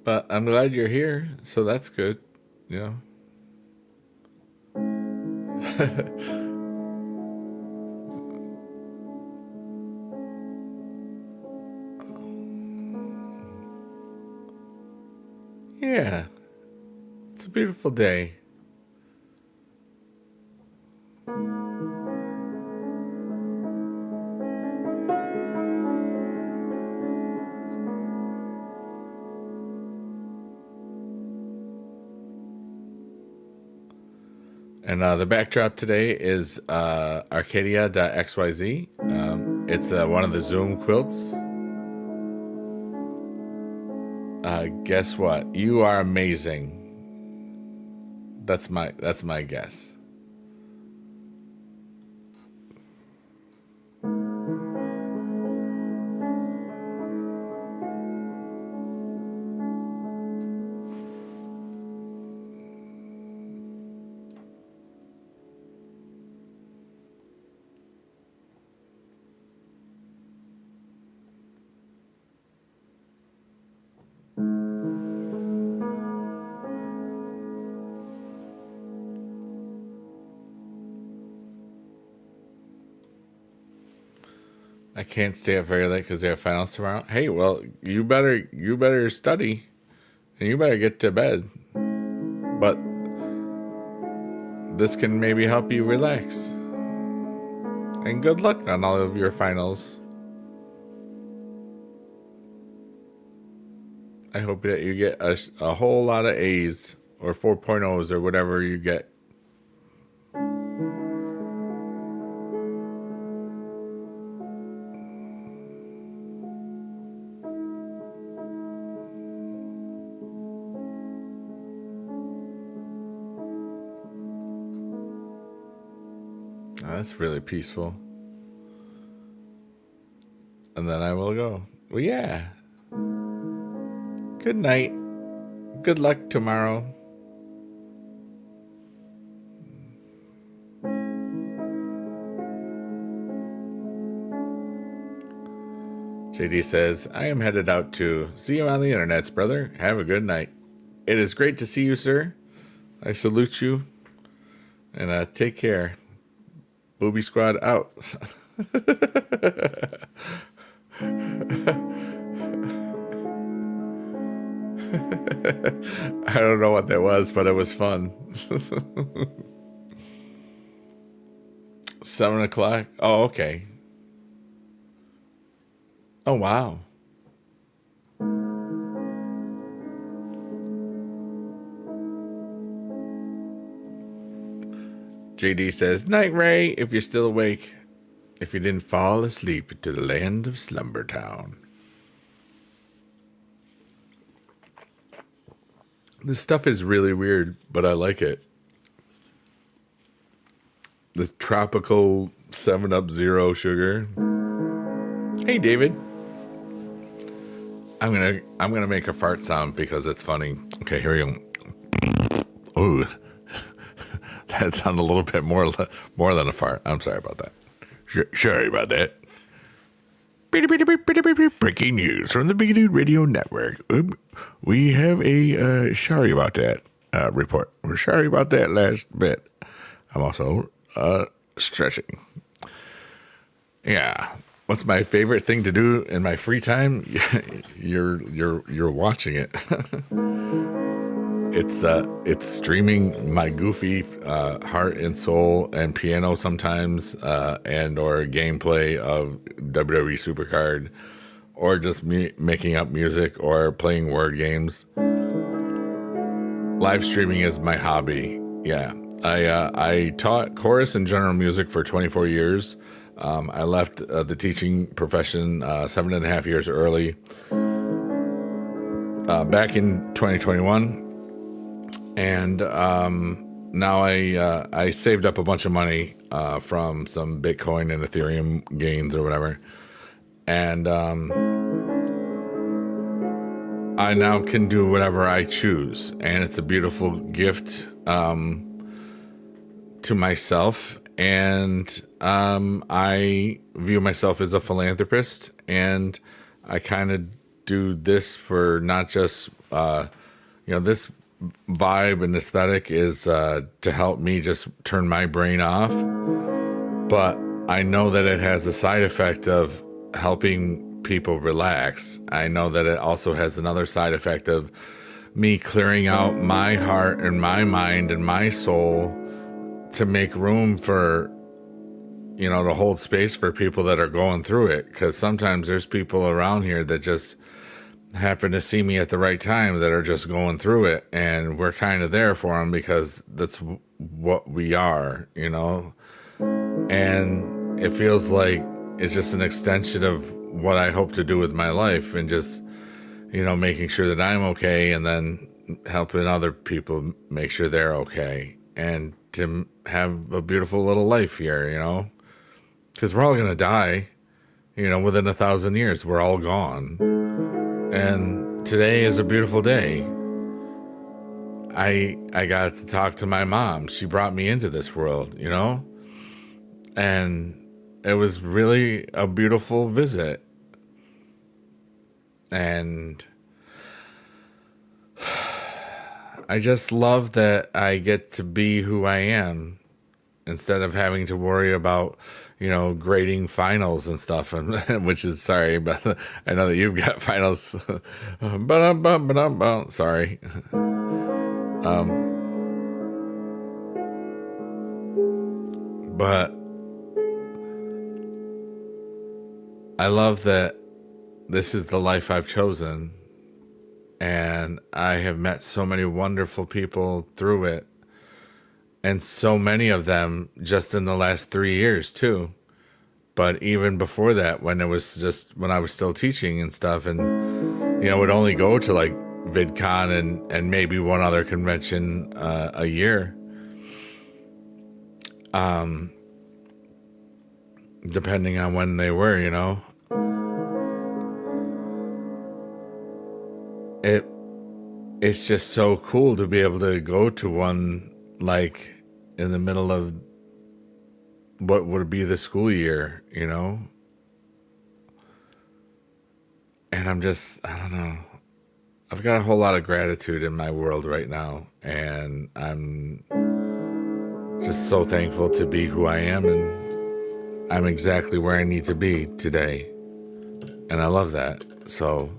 But I'm glad you're here, so that's good, you know. Yeah, it's a beautiful day. And the backdrop today is Arcadia.xyz. It's one of the Zoom quilts. Guess what? You are amazing. That's my guess. I can't stay up very late because they have finals tomorrow. Hey, well, you better study, and you better get to bed. But this can maybe help you relax. And good luck on all of your finals. I hope that you get a whole lot of A's or 4.0s or whatever you get. Oh, that's really peaceful. And then I will go. Well, yeah. Good night. Good luck tomorrow. JD says, I am headed out to see you on the internets, brother. Have a good night. It is great to see you, sir. I salute you. And take care. Booby Squad out. I don't know what that was, but it was fun. 7 o'clock. Oh, okay. Oh, wow. JD says, Night Ray, if you're still awake, if you didn't fall asleep to the land of Slumber Town. This stuff is really weird, but I like it. This tropical 7-Up Zero sugar. Hey, David. I'm gonna make a fart sound because it's funny. Okay, here we go. Ooh. That sounded a little bit more than a fart. I'm sorry about that. Sorry about that. Breaking news from the Big Dude Radio Network. We have a sorry about that report. We're sorry about that last bit. I'm also stretching. Yeah. What's my favorite thing to do in my free time? You're watching it. It's streaming my goofy heart and soul and piano sometimes, and or gameplay of WWE Supercard, or just me making up music or playing word games. Live streaming is my hobby. Yeah, I taught chorus and general music for 24 years. I left the teaching profession 7.5 years early, back in 2021. And now I saved up a bunch of money from some Bitcoin and Ethereum gains or whatever. And I now can do whatever I choose. And it's a beautiful gift to myself. And I view myself as a philanthropist. And I kind of do this for not just, this vibe and aesthetic is to help me just turn my brain off, but I know that it has a side effect of helping people relax. I know that it also has another side effect of me clearing out my heart and my mind and my soul to make room for, to hold space for people that are going through it, because sometimes there's people around here that just happen to see me at the right time that are just going through it, and we're kind of there for them because that's what we are, and it feels like it's just an extension of what I hope to do with my life, and just making sure that I'm okay, and then helping other people make sure they're okay, and to have a beautiful little life here, because we're all gonna die, within 1,000 years we're all gone. And today is a beautiful day. I got to talk to my mom. She brought me into this world, and it was really a beautiful visit. And I just love that I get to be who I am instead of having to worry about grading finals and stuff, and which is sorry, but I know that you've got finals. Sorry. But I love that this is the life I've chosen, and I have met so many wonderful people through it. And so many of them just in the last 3 years too. But even before that, when I was still teaching and stuff, and would only go to like VidCon and maybe one other convention a year, depending on when they were. It's just so cool to be able to go to one like in the middle of what would be the school year, and I don't know, I've got a whole lot of gratitude in my world right now, and I'm just so thankful to be who I am, and I'm exactly where I need to be today. And I love that. So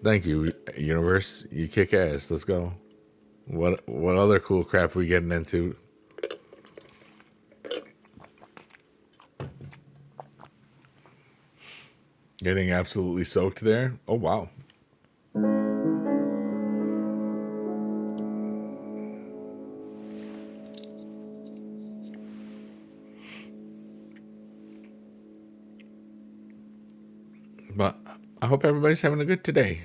thank you, universe. You kick ass. Let's go. What other cool crap we getting into? Getting absolutely soaked there. Oh wow. But I hope everybody's having a good today.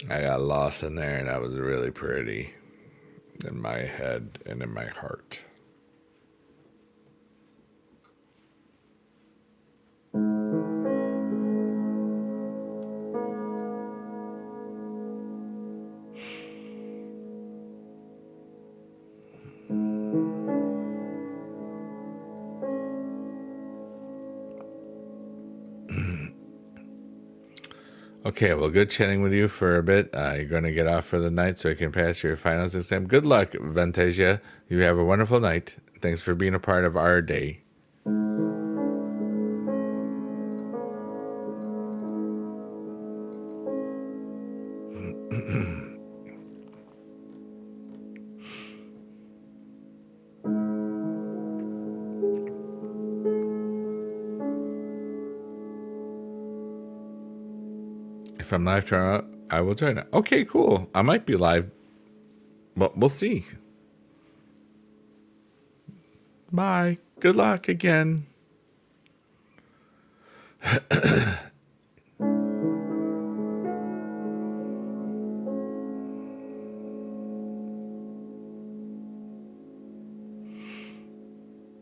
I got lost in there, and that was really pretty in my head and in my heart. Okay, well, good chatting with you for a bit. You're going to get off for the night so you can pass your finals exam. Good luck, Ventesia. You have a wonderful night. Thanks for being a part of our day. If I'm live tomorrow, I will join it. Okay, cool. I might be live, but we'll see. Bye. Good luck again.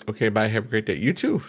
Okay, bye. Have a great day. You too.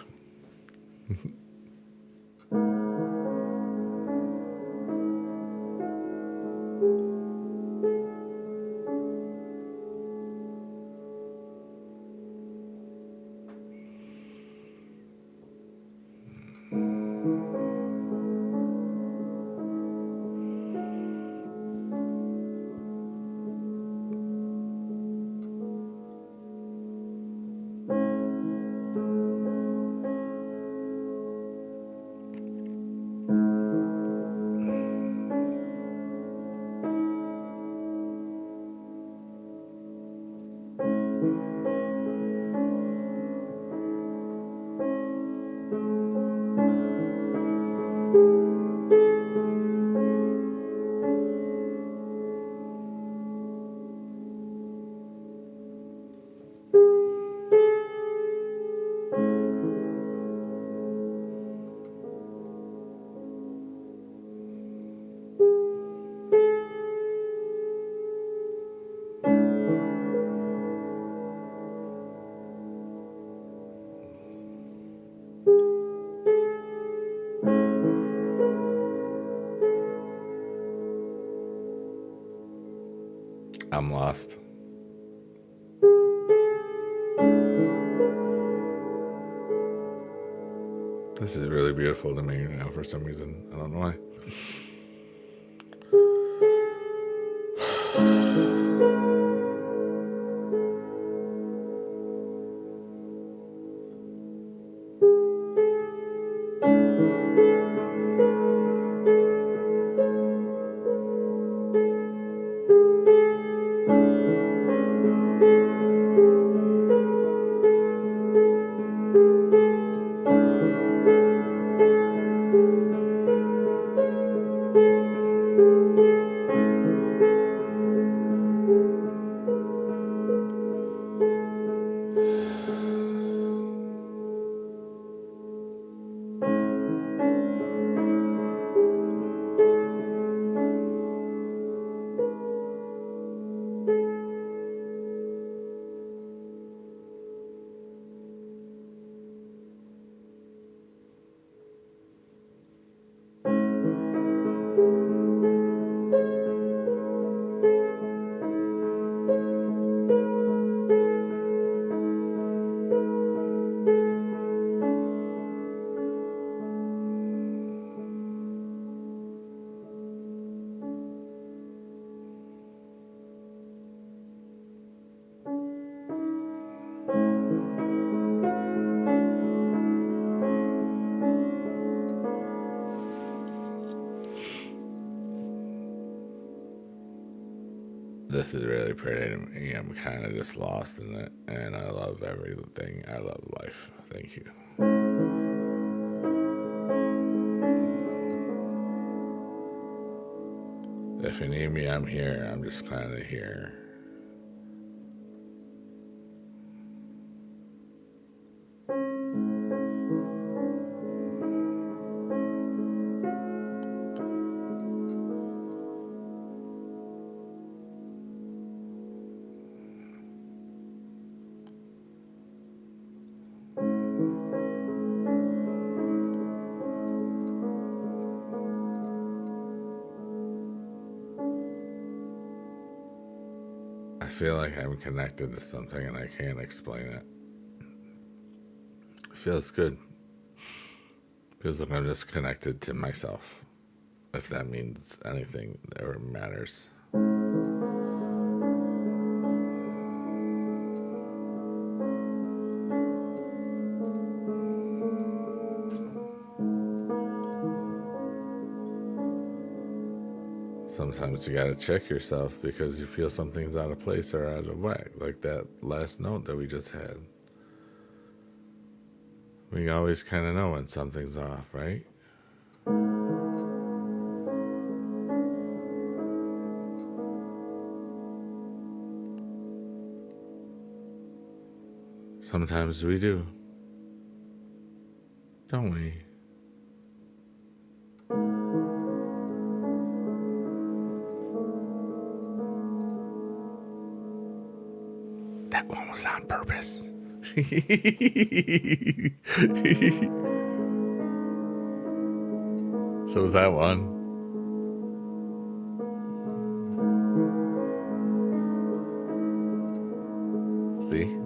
I'm lost. This is really beautiful to me now for some reason. I don't know why. This is really pretty to me. I'm kind of just lost in it, and I love everything. I love life. Thank you. If you need me, I'm here. I'm just kind of here. I feel like I'm connected to something and I can't explain it. It feels good. It feels like I'm just connected to myself, if that means anything or matters. Sometimes you gotta check yourself because you feel something's out of place or out of whack, like that last note that we just had. We always kind of know when something's off, right? Sometimes we do, don't we? That one was on purpose. So was that one? See?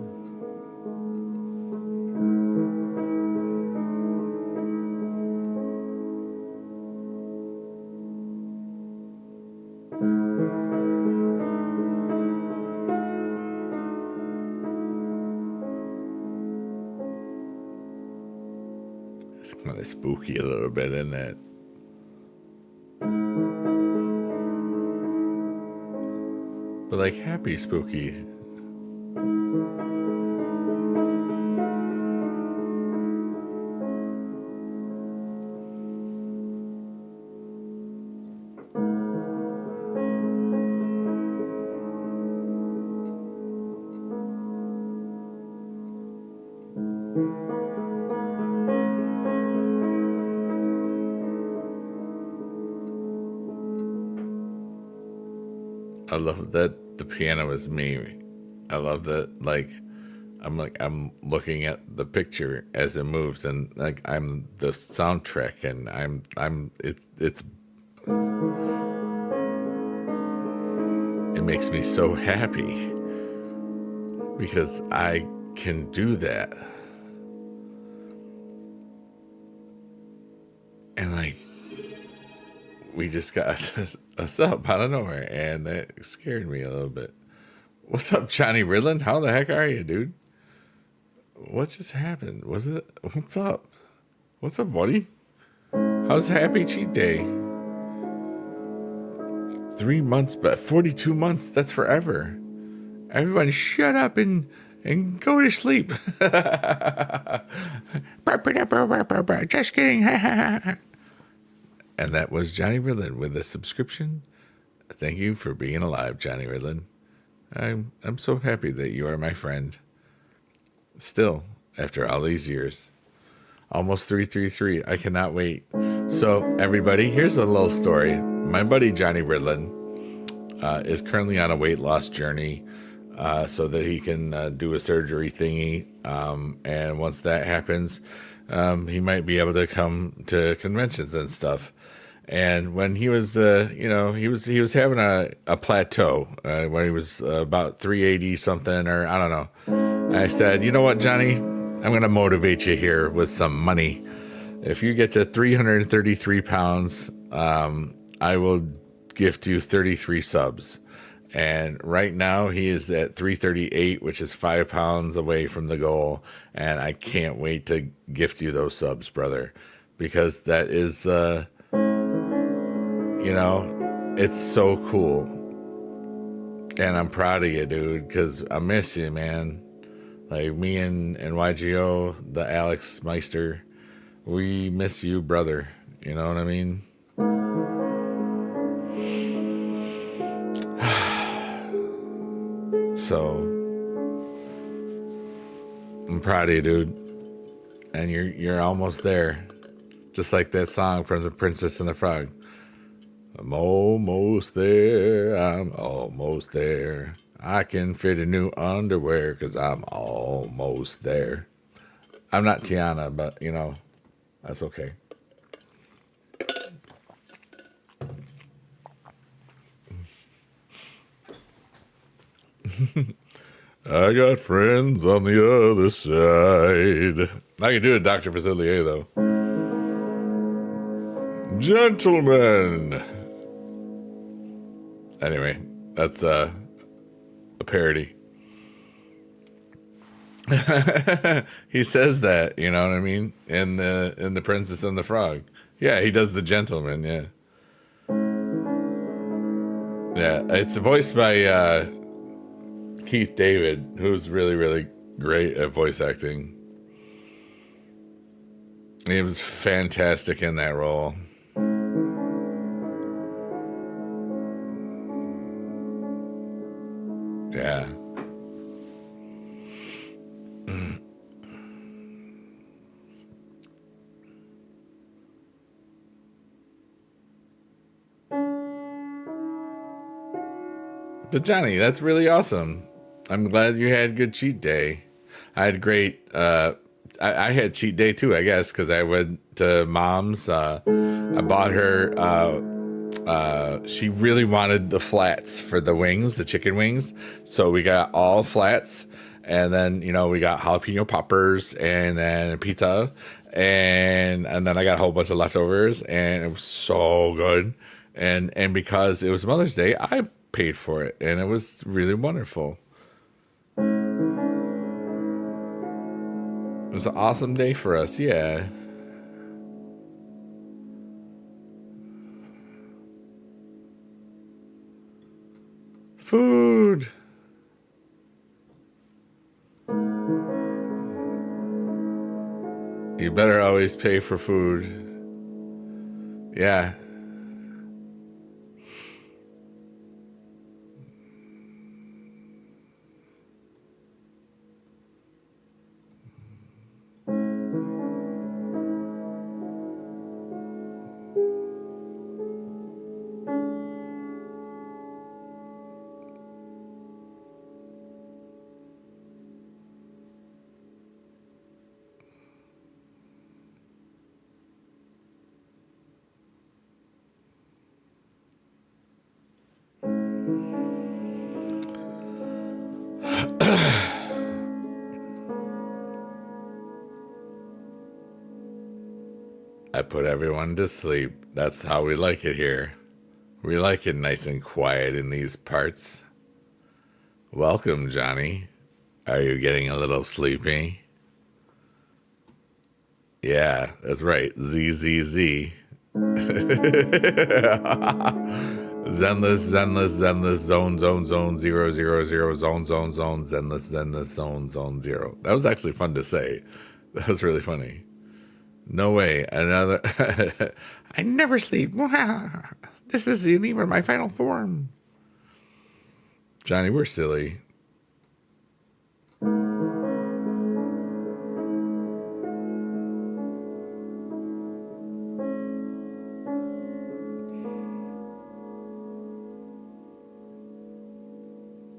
It's kind of spooky a little bit, isn't it? But like happy spooky. I love that the piano is me. I love that I'm looking at the picture as it moves and like I'm the soundtrack and it's it makes me so happy because I can do that. And like we just got a sub out of nowhere, and that scared me a little bit. What's up, Johnny Ridland? How the heck are you, dude? What just happened? Was it? What's up? What's up, buddy? How's Happy Cheat Day? 3 months, but 42 months, that's forever. Everyone shut up and go to sleep. Just kidding. And that was Johnny Ridland with a subscription. Thank you for being alive, Johnny Ridland. I'm so happy that you are my friend. Still, after all these years. Almost 333. I cannot wait. So, everybody, here's a little story. My buddy Johnny Ridland is currently on a weight loss journey so that he can do a surgery thingy. And once that happens, he might be able to come to conventions and stuff. And when he was, he was having a plateau when he was about 380 something, or I don't know. I said, you know what, Johnny, I'm going to motivate you here with some money. If you get to 333 pounds, I will gift you 33 subs. And right now he is at 338, which is 5 pounds away from the goal. And I can't wait to gift you those subs, brother, because that is, it's so cool. And I'm proud of you, dude, because I miss you, man. Like me and YGO, the Alex Meister, we miss you, brother. You know what I mean? So I'm proud of you, dude. And you're almost there. Just like that song from The Princess and the Frog. I'm almost there. I'm almost there. I can fit a new underwear because I'm almost there. I'm not Tiana, but you know, that's okay. I got friends on the other side. I can do a Dr. Facilier though. Gentlemen. Anyway, that's a parody. He says that, you know what I mean? In the Princess and the Frog. Yeah, he does the gentleman, yeah. Yeah, it's voiced by Keith David, who's really, really great at voice acting. He was fantastic in that role. Yeah. But Johnny, that's really awesome. I'm glad you had a good cheat day. I had great. I had cheat day too, I guess, because I went to Mom's. I bought her. She really wanted the flats for the wings, the chicken wings. So we got all flats, and then we got jalapeno poppers, and then pizza, and then I got a whole bunch of leftovers, and it was so good. And because it was Mother's Day, I paid for it, and it was really wonderful. It was an awesome day for us, yeah. Food. You better always pay for food. Yeah. I put everyone to sleep. That's how we like it here. We like it nice and quiet in these parts. Welcome, Johnny. Are you getting a little sleepy? Yeah, that's right. ZZZ. Zenless, zone, 000, zone, zenless, zone, 0. That was actually fun to say. That was really funny. No way. Another. I never sleep. This is even my final form. Johnny, we're silly.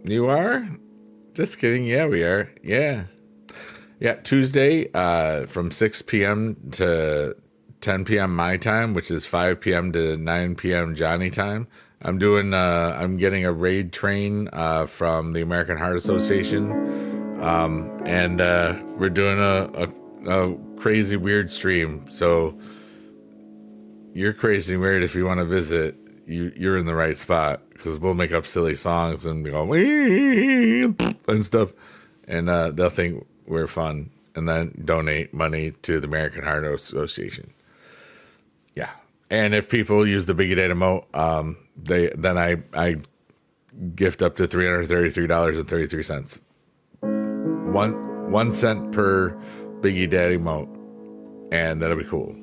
You are? Just kidding. Yeah, we are. Yeah. Yeah, Tuesday from 6 p.m. to 10 p.m. my time, which is 5 p.m. to 9 p.m. Johnny time. I'm getting a raid train from the American Heart Association. And we're doing a crazy weird stream. So you're crazy weird if you want to visit. You're in the right spot, because we'll make up silly songs and go and stuff. And they'll think we're fun, and then donate money to the American Heart Association. Yeah, and if people use the Biggie Data emote, I gift up to $333.33. 1 cent per Biggie Daddy Moat, and that'll be cool.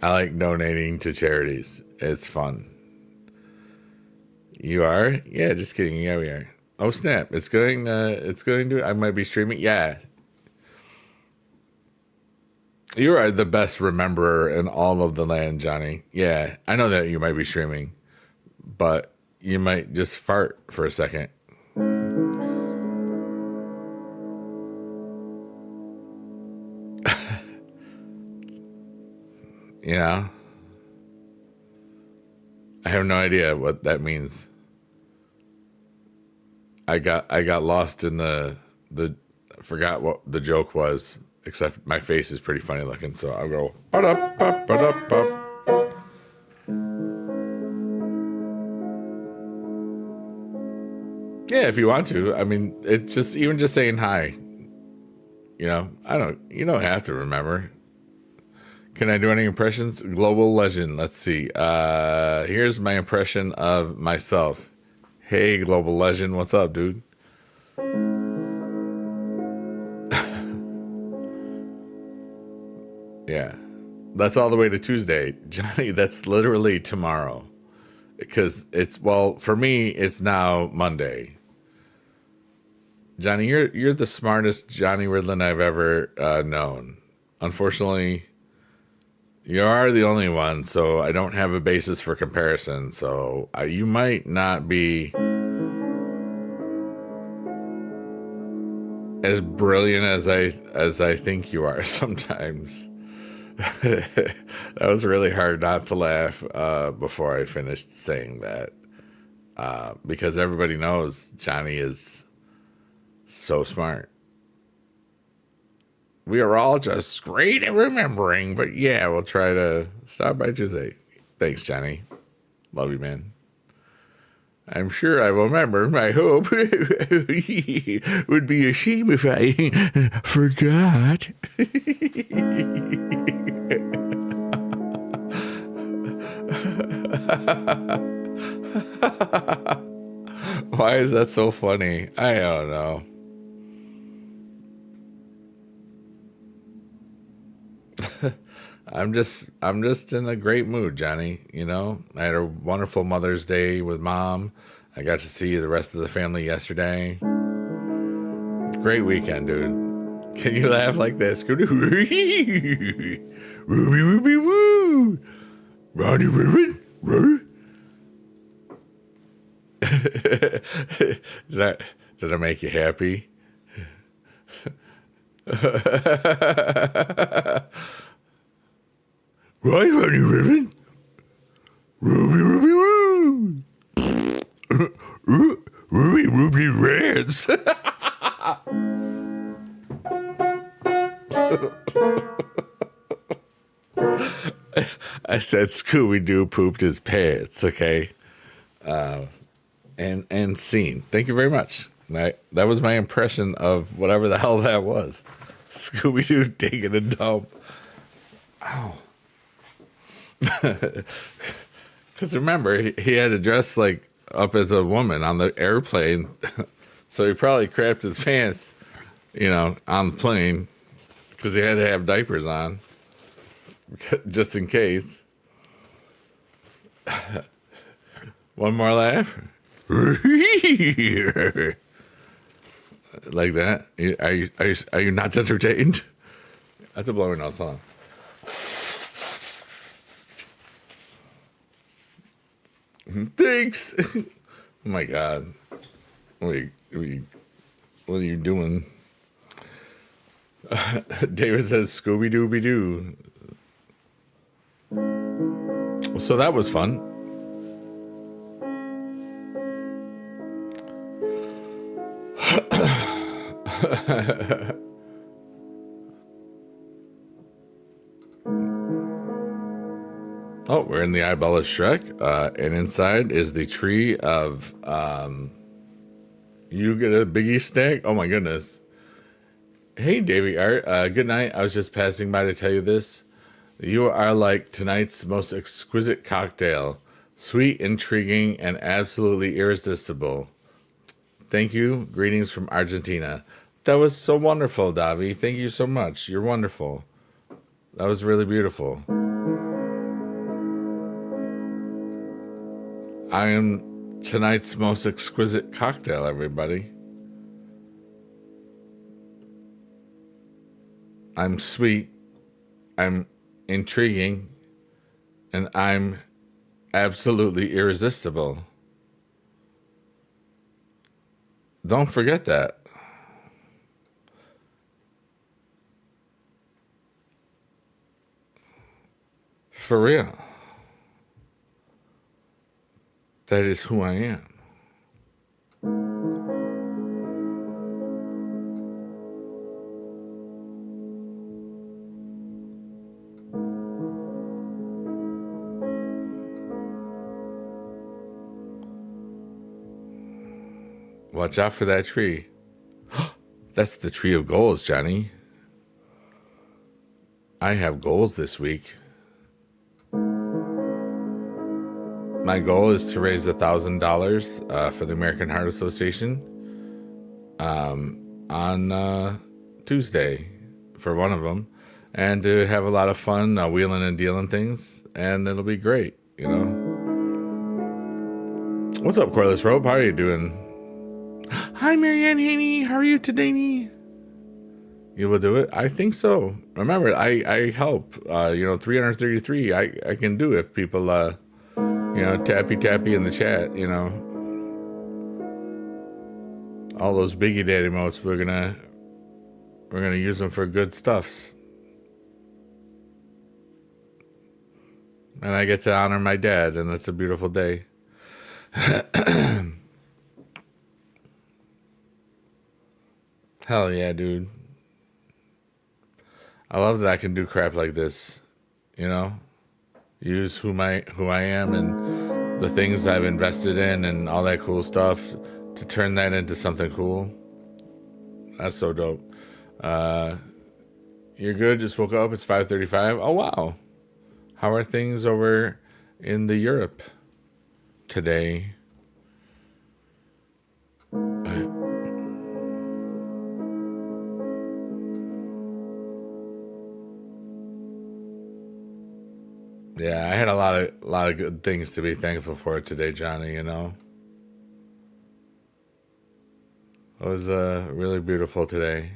I like donating to charities. It's fun. You are? Yeah, just kidding. Yeah, we are. Oh snap! It's going to. I might be streaming. Yeah. You are the best rememberer in all of the land, Johnny. Yeah, I know that you might be streaming, but you might just fart for a second. You know? I have no idea what that means. I got lost in the forgot what the joke was, except my face is pretty funny looking, so I'll go ba-da-ba, ba-da-ba. Yeah, if you want to. I mean, it's just even just saying hi. You know, you don't have to remember. Can I do any impressions? Global legend. Let's see. Here's my impression of myself. Hey, global legend. What's up, dude? Yeah. That's all the way to Tuesday. Johnny, that's literally tomorrow. Because for me, it's now Monday. Johnny, you're the smartest Johnny Ridlin I've ever known. Unfortunately, you are the only one, so I don't have a basis for comparison. So you might not be as brilliant as I think you are sometimes. That was really hard not to laugh before I finished saying that, because everybody knows Johnny is so smart. We are all just great at remembering, but yeah, we'll try to stop by Tuesday. Thanks, Johnny. Love you, man. I'm sure I will remember. I hope. Would be a shame if I forgot. Why is that so funny? I don't know. I'm just in a great mood, Johnny. You know, I had a wonderful Mother's Day with Mom. I got to see the rest of the family yesterday. Great weekend, dude. Can you laugh like this? Ruby, Ruby, woo! Ronnie, Ruby, Ruby. Did I make you happy? Right, Ronnie Ribbon? Ruby, Ruby, woo! Ruby, Ruby Reds. I said Scooby-Doo pooped his pants, okay? And scene. Thank you very much. That was my impression of whatever the hell that was. Scooby-Doo taking a dump. Ow. Because remember, he had to dress like up as a woman on the airplane, so he probably crapped his pants, on the plane, because he had to have diapers on, just in case. One more laugh. Like that. Are you not entertained? I have to blow your nose, huh? Thanks. Oh my God. What are you doing? David says Scooby-Dooby-Doo. So that was fun. Oh, we're in the eyeball of Shrek, and inside is the tree of, you get a Biggie snack? Oh my goodness. Hey, Davey Art, good night. I was just passing by to tell you this. You are like tonight's most exquisite cocktail. Sweet, intriguing, and absolutely irresistible. Thank you. Greetings from Argentina. That was so wonderful, Davi. Thank you so much. You're wonderful. That was really beautiful. I am tonight's most exquisite cocktail, everybody. I'm sweet, I'm intriguing, and I'm absolutely irresistible. Don't forget that. For real. That is who I am. Watch out for that tree. That's the tree of goals, Johnny. I have goals this week. My goal is to raise $1,000 for the American Heart Association on Tuesday for one of them, and to have a lot of fun wheeling and dealing things, and it'll be great, you know. What's up, Cordless Rope? How are you doing? Hi, Marianne Haney. How are you today? You will do it? I think so. Remember, I help. 333. I can do if people tappy in the chat. All those Biggie Daddy emotes. We're gonna use them for good stuffs. And I get to honor my dad, and it's a beautiful day. Hell yeah, dude. I love that I can do crap like this, use who I am and the things I've invested in and all that cool stuff to turn that into something cool. That's so dope. You're good? Just woke up. It's 5:35. Oh, wow. How are things over in the Europe today? Yeah, I had a lot of good things to be thankful for today, Johnny, It was really beautiful today.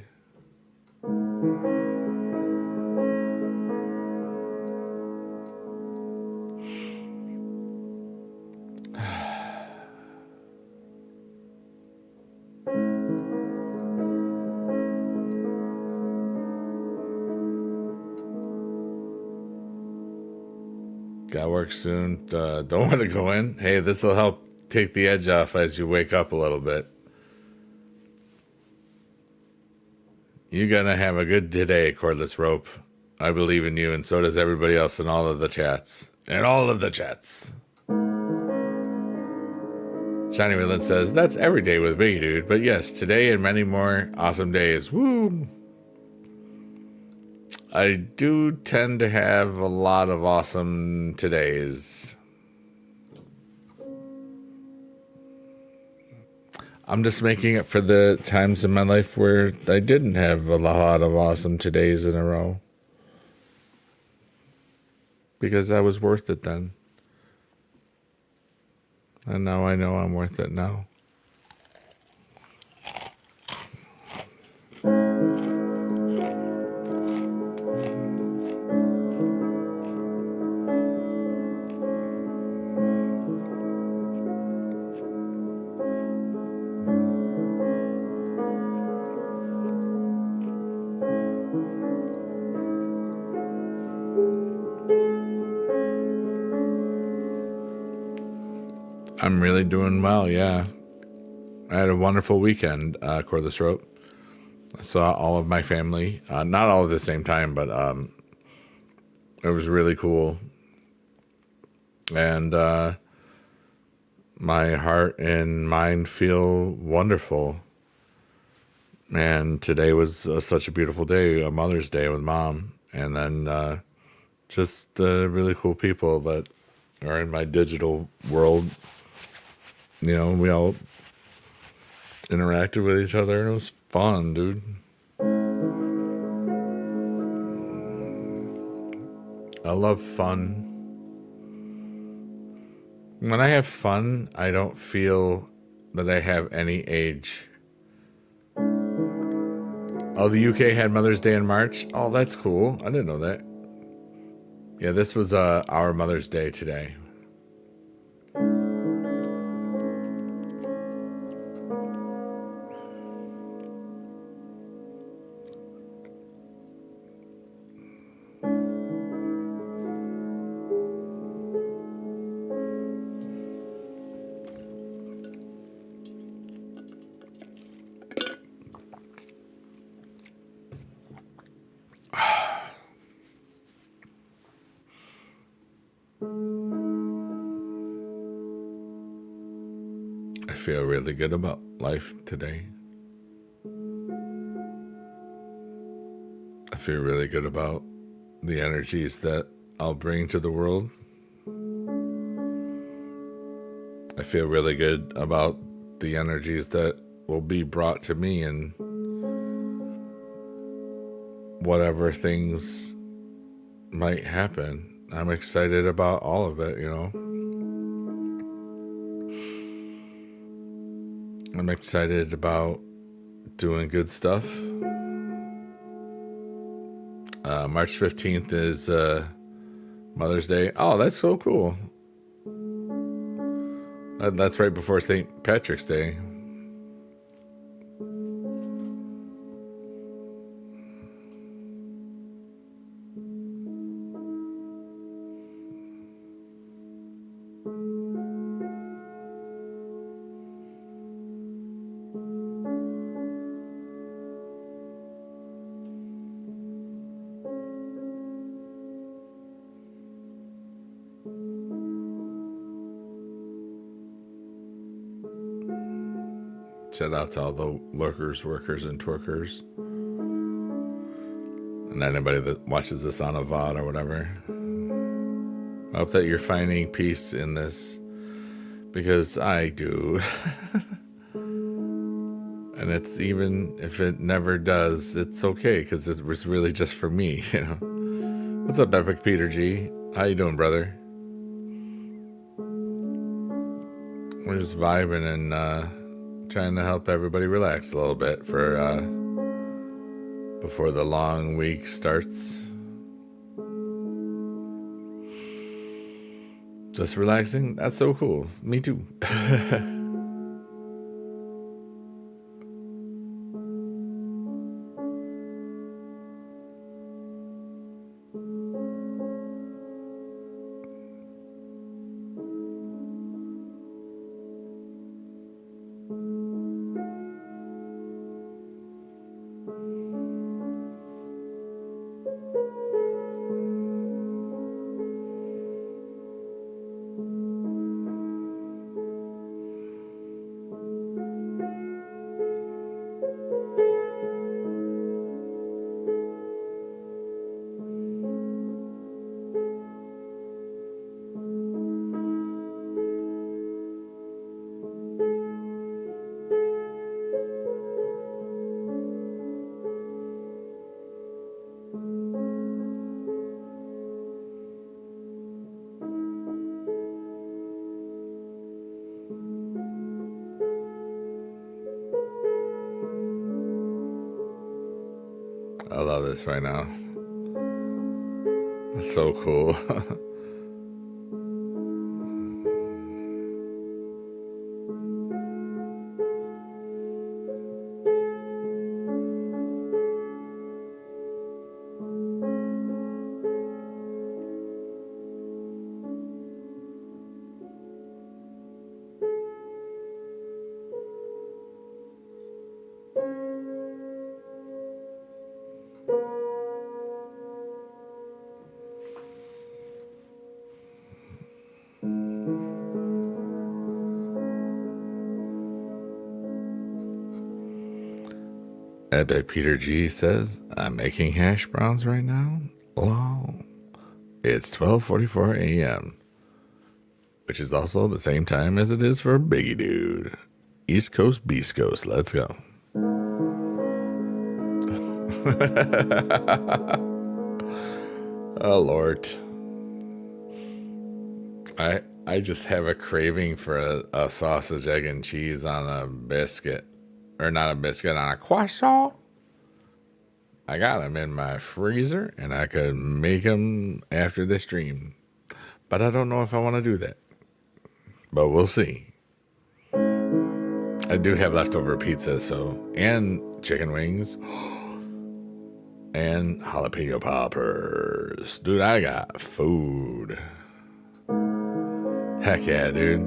Got work soon. Don't want to go in. Hey, this will help take the edge off as you wake up a little bit. You're going to have a good today, Cordless Rope. I believe in you, and so does everybody else in all of the chats. Johnny Whelan says, that's every day with Biggie Dude. But yes, today and many more awesome days. Woo! I do tend to have a lot of awesome todays. I'm just making it for the times in my life where I didn't have a lot of awesome todays in a row. Because I was worth it then. And now I know I'm worth it now. I'm really doing well, yeah. I had a wonderful weekend, Cordless Rope. I saw all of my family, not all at the same time, but it was really cool. And my heart and mind feel wonderful. And today was such a beautiful day, a Mother's Day with Mom. And then just really cool people that or in my digital world, we all interacted with each other, and it was fun, dude. I love fun. When I have fun, I don't feel that I have any age. Oh, the UK had Mother's Day in March. Oh, that's cool. I didn't know that. Yeah, this was our Mother's Day today. I feel really good about life today. I feel really good about the energies that I'll bring to the world. I feel really good about the energies that will be brought to me, and whatever things might happen. I'm excited about all of it, I'm excited about doing good stuff. March 15th is Mother's Day. Oh, that's so cool. That's right before St. Patrick's Day. Shout out to all the lurkers, workers, and twerkers. And anybody that watches this on a VOD or whatever. I hope that you're finding peace in this, because I do. And it's, even if it never does, it's okay, because it was really just for me, What's up, Epic Peter G? How you doing, brother? We're just vibing and trying to help everybody relax a little bit for before the long week starts. Just relaxing? That's so cool. Me too. I love this right now. That's so cool. Epic Peter G says, I'm making hash browns right now. Lol. It's 12:44 a.m. which is also the same time as it is for Biggie Dude. East Coast, Beast Coast. Let's go. Oh, Lord. I just have a craving for a sausage, egg, and cheese on a biscuit. Or not a biscuit, on a croissant. I got them in my freezer, and I could make them after this stream. But I don't know if I want to do that. But we'll see. I do have leftover pizza, and chicken wings. And jalapeno poppers. Dude, I got food. Heck yeah, dude.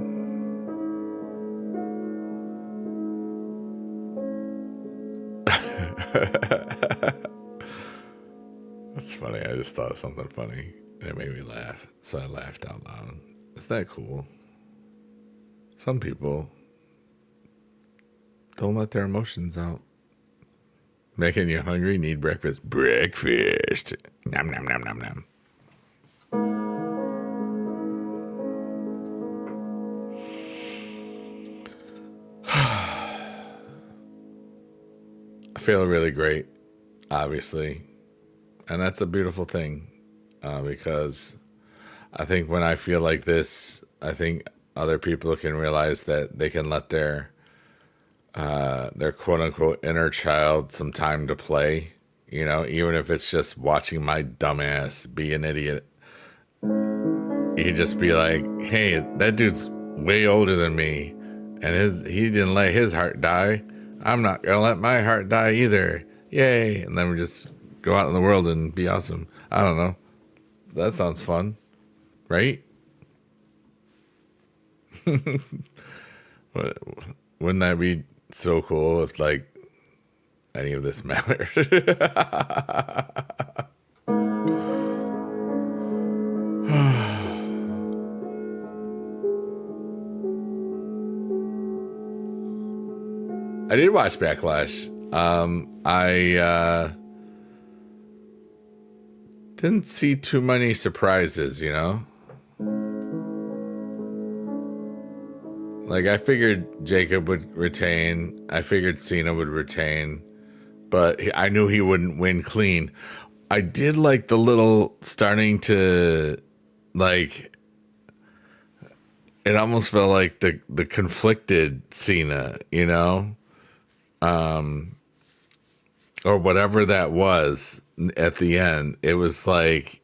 That's funny. I just thought of something funny. And it made me laugh. So I laughed out loud. Is that cool? Some people don't let their emotions out. Making you hungry, need breakfast. Breakfast. Nom, nom, nom, nom, nom. I feel really great, obviously. And that's a beautiful thing. Because I think when I feel like this, I think other people can realize that they can let their quote unquote inner child some time to play, even if it's just watching my dumbass be an idiot. You can just be like, hey, that dude's way older than me, and he didn't let his heart die. I'm not gonna let my heart die either. Yay. And then we just go out in the world and be awesome. I don't know. That sounds fun, right? Wouldn't that be so cool if any of this mattered? I did watch Backlash. I didn't see too many surprises, I figured Jacob would retain. I figured Cena would retain. But I knew he wouldn't win clean. I did like the little starting to, it almost felt like the conflicted Cena, or whatever that was at the end. It was like,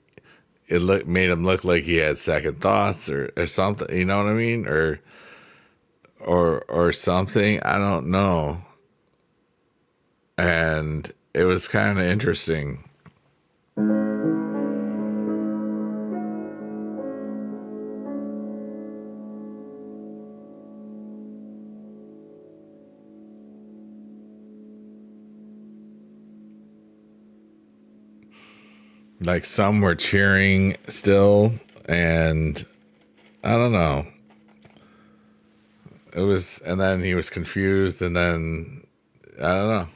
made him look like he had second thoughts or something, you know what I mean? Or something, I don't know. And it was kind of interesting. Some were cheering still, and I don't know. And then he was confused, and then I don't know.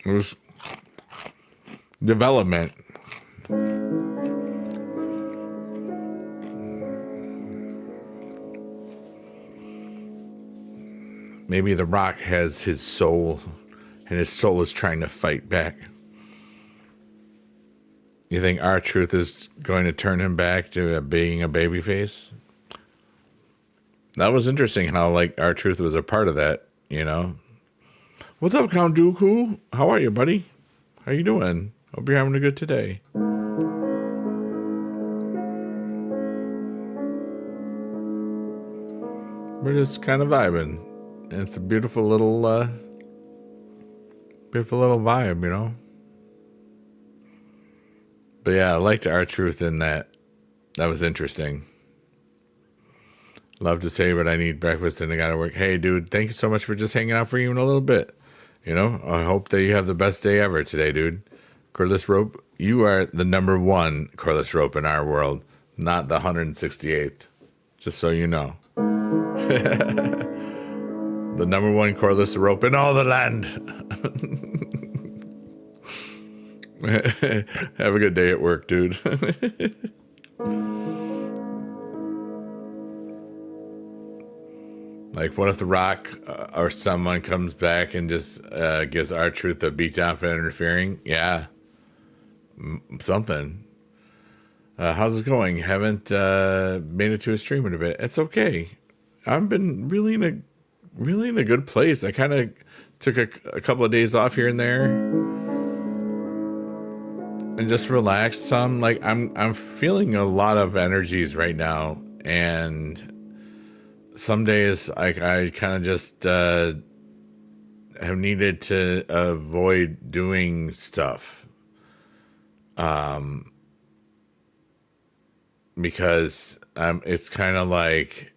It was development. Maybe The Rock has his soul, and his soul is trying to fight back. You think R-Truth is going to turn him back to being a babyface? That was interesting how R-Truth was a part of that, What's up, Count Dooku? How are you, buddy? How you doing? Hope you're having a good today. We're just kind of vibing. And it's a beautiful little vibe, But yeah, I liked R-Truth in that. That was interesting. Love to say, but I need breakfast and I gotta work. Hey, dude, thank you so much for just hanging out for even a little bit. I hope that you have the best day ever today, dude. Cordless rope, you are the number one cordless rope in our world, not the 168th. Just so you know. The number one cordless rope in all the land. Have a good day at work, dude. Like, what if The Rock or someone comes back and just gives R-Truth a beatdown for interfering? Yeah, something. How's it going? Haven't made it to a stream in a bit. It's okay. I've been really in a good place. I kind of took a couple of days off here and there and just relaxed some. Like I'm feeling a lot of energies right now, and some days I kind of just have needed to avoid doing stuff because it's kind of like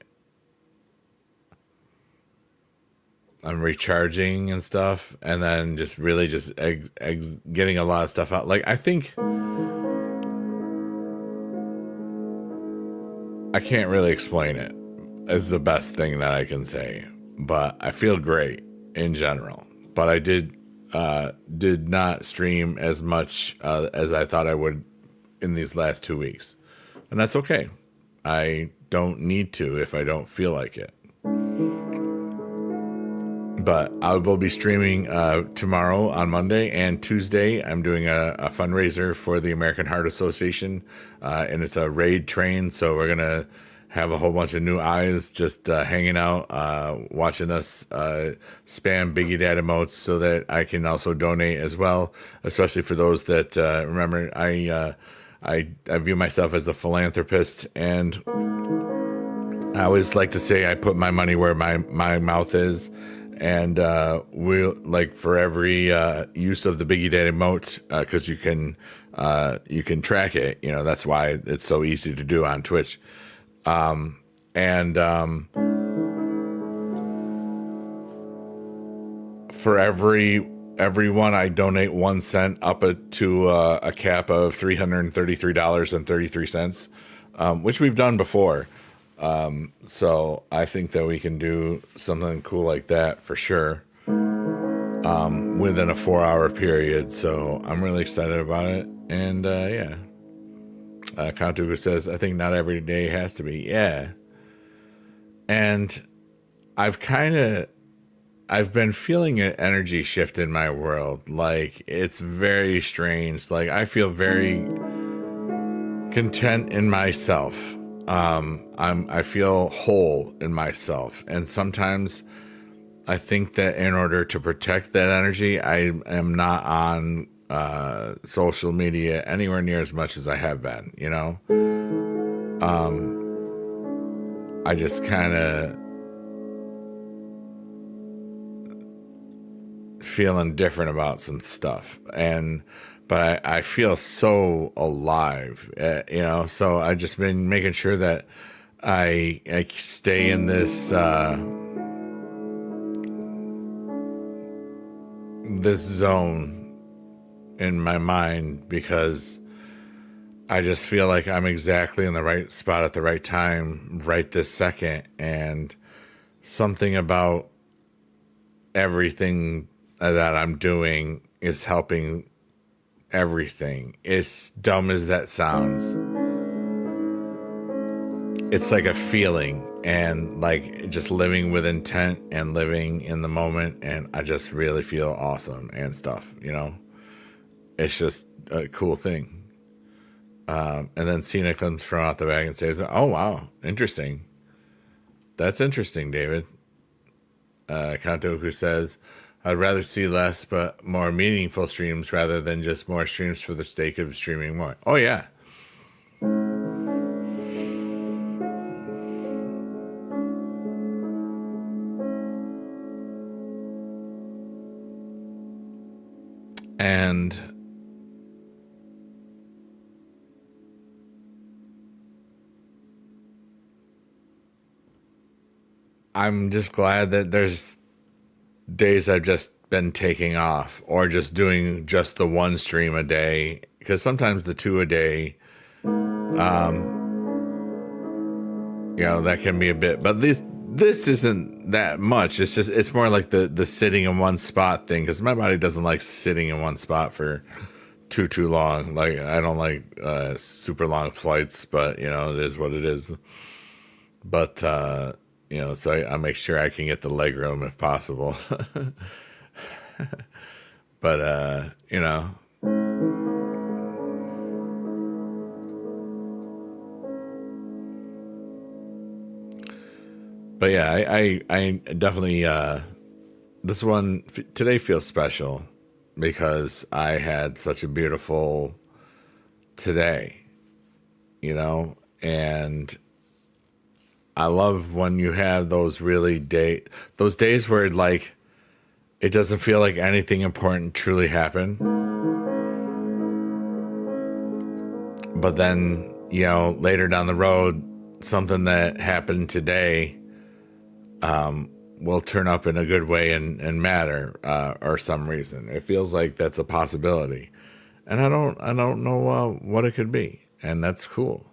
I'm recharging and stuff, and then just really just getting a lot of stuff out. Like, I think I can't really explain it is the best thing that I can say, but I feel great in general. But I did not stream as much as I thought I would in these last 2 weeks, and that's okay. I don't need to if I don't feel like it. But I will be streaming tomorrow on Monday and Tuesday. I'm doing a fundraiser for the American Heart Association, and it's a raid train. So we're going to have a whole bunch of new eyes just hanging out, watching us spam Biggie Dad emotes so that I can also donate as well, especially for those that remember, I view myself as a philanthropist, and I always like to say I put my money where my mouth is. And we'll, like, for every use of the Biggie Dad emote, because you can track it. You know, that's why it's so easy to do on Twitch. For everyone, I donate 1 cent up to a cap of $333.33, which we've done before. So I think that we can do something cool like that for sure, within a 4-hour period. So I'm really excited about it. And, yeah. Kantuku says, I think not every day has to be. Yeah. And I've been feeling an energy shift in my world. Like, it's very strange. Like, I feel very content in myself. I feel whole in myself, and sometimes I think that in order to protect that energy, I am not on social media anywhere near as much as I have been. You know, I just kind of feeling different about some stuff, but I feel so alive, you know, so I've just been making sure that I stay in this this zone in my mind, because I just feel like I'm exactly in the right spot at the right time, right this second, and something about everything that I'm doing is helping everything. As dumb as that sounds, it's like a feeling, and like just living with intent and living in the moment, and I just really feel awesome and stuff, you know. It's just a cool thing. And then Cena comes from out the back and says, oh wow, interesting. That's interesting, David. Kantoku says, I'd rather see less but more meaningful streams rather than just more streams for the sake of streaming more. Oh, yeah. And I'm just glad that there's days I've just been taking off, or just doing just the one stream a day, because sometimes the 2 a day, you know, that can be a bit, but this isn't that much. It's more like the sitting in one spot thing, because my body doesn't like sitting in one spot for too long. Like, I don't like super long flights, but you know, it is what it is. But So I make sure I can get the leg room if possible. But but yeah, I definitely this one today feels special because I had such a beautiful today, and I love when you have those days where like it doesn't feel like anything important truly happened, but then later down the road something that happened today will turn up in a good way and matter or some reason. It feels like that's a possibility, and I don't know what it could be, and that's cool.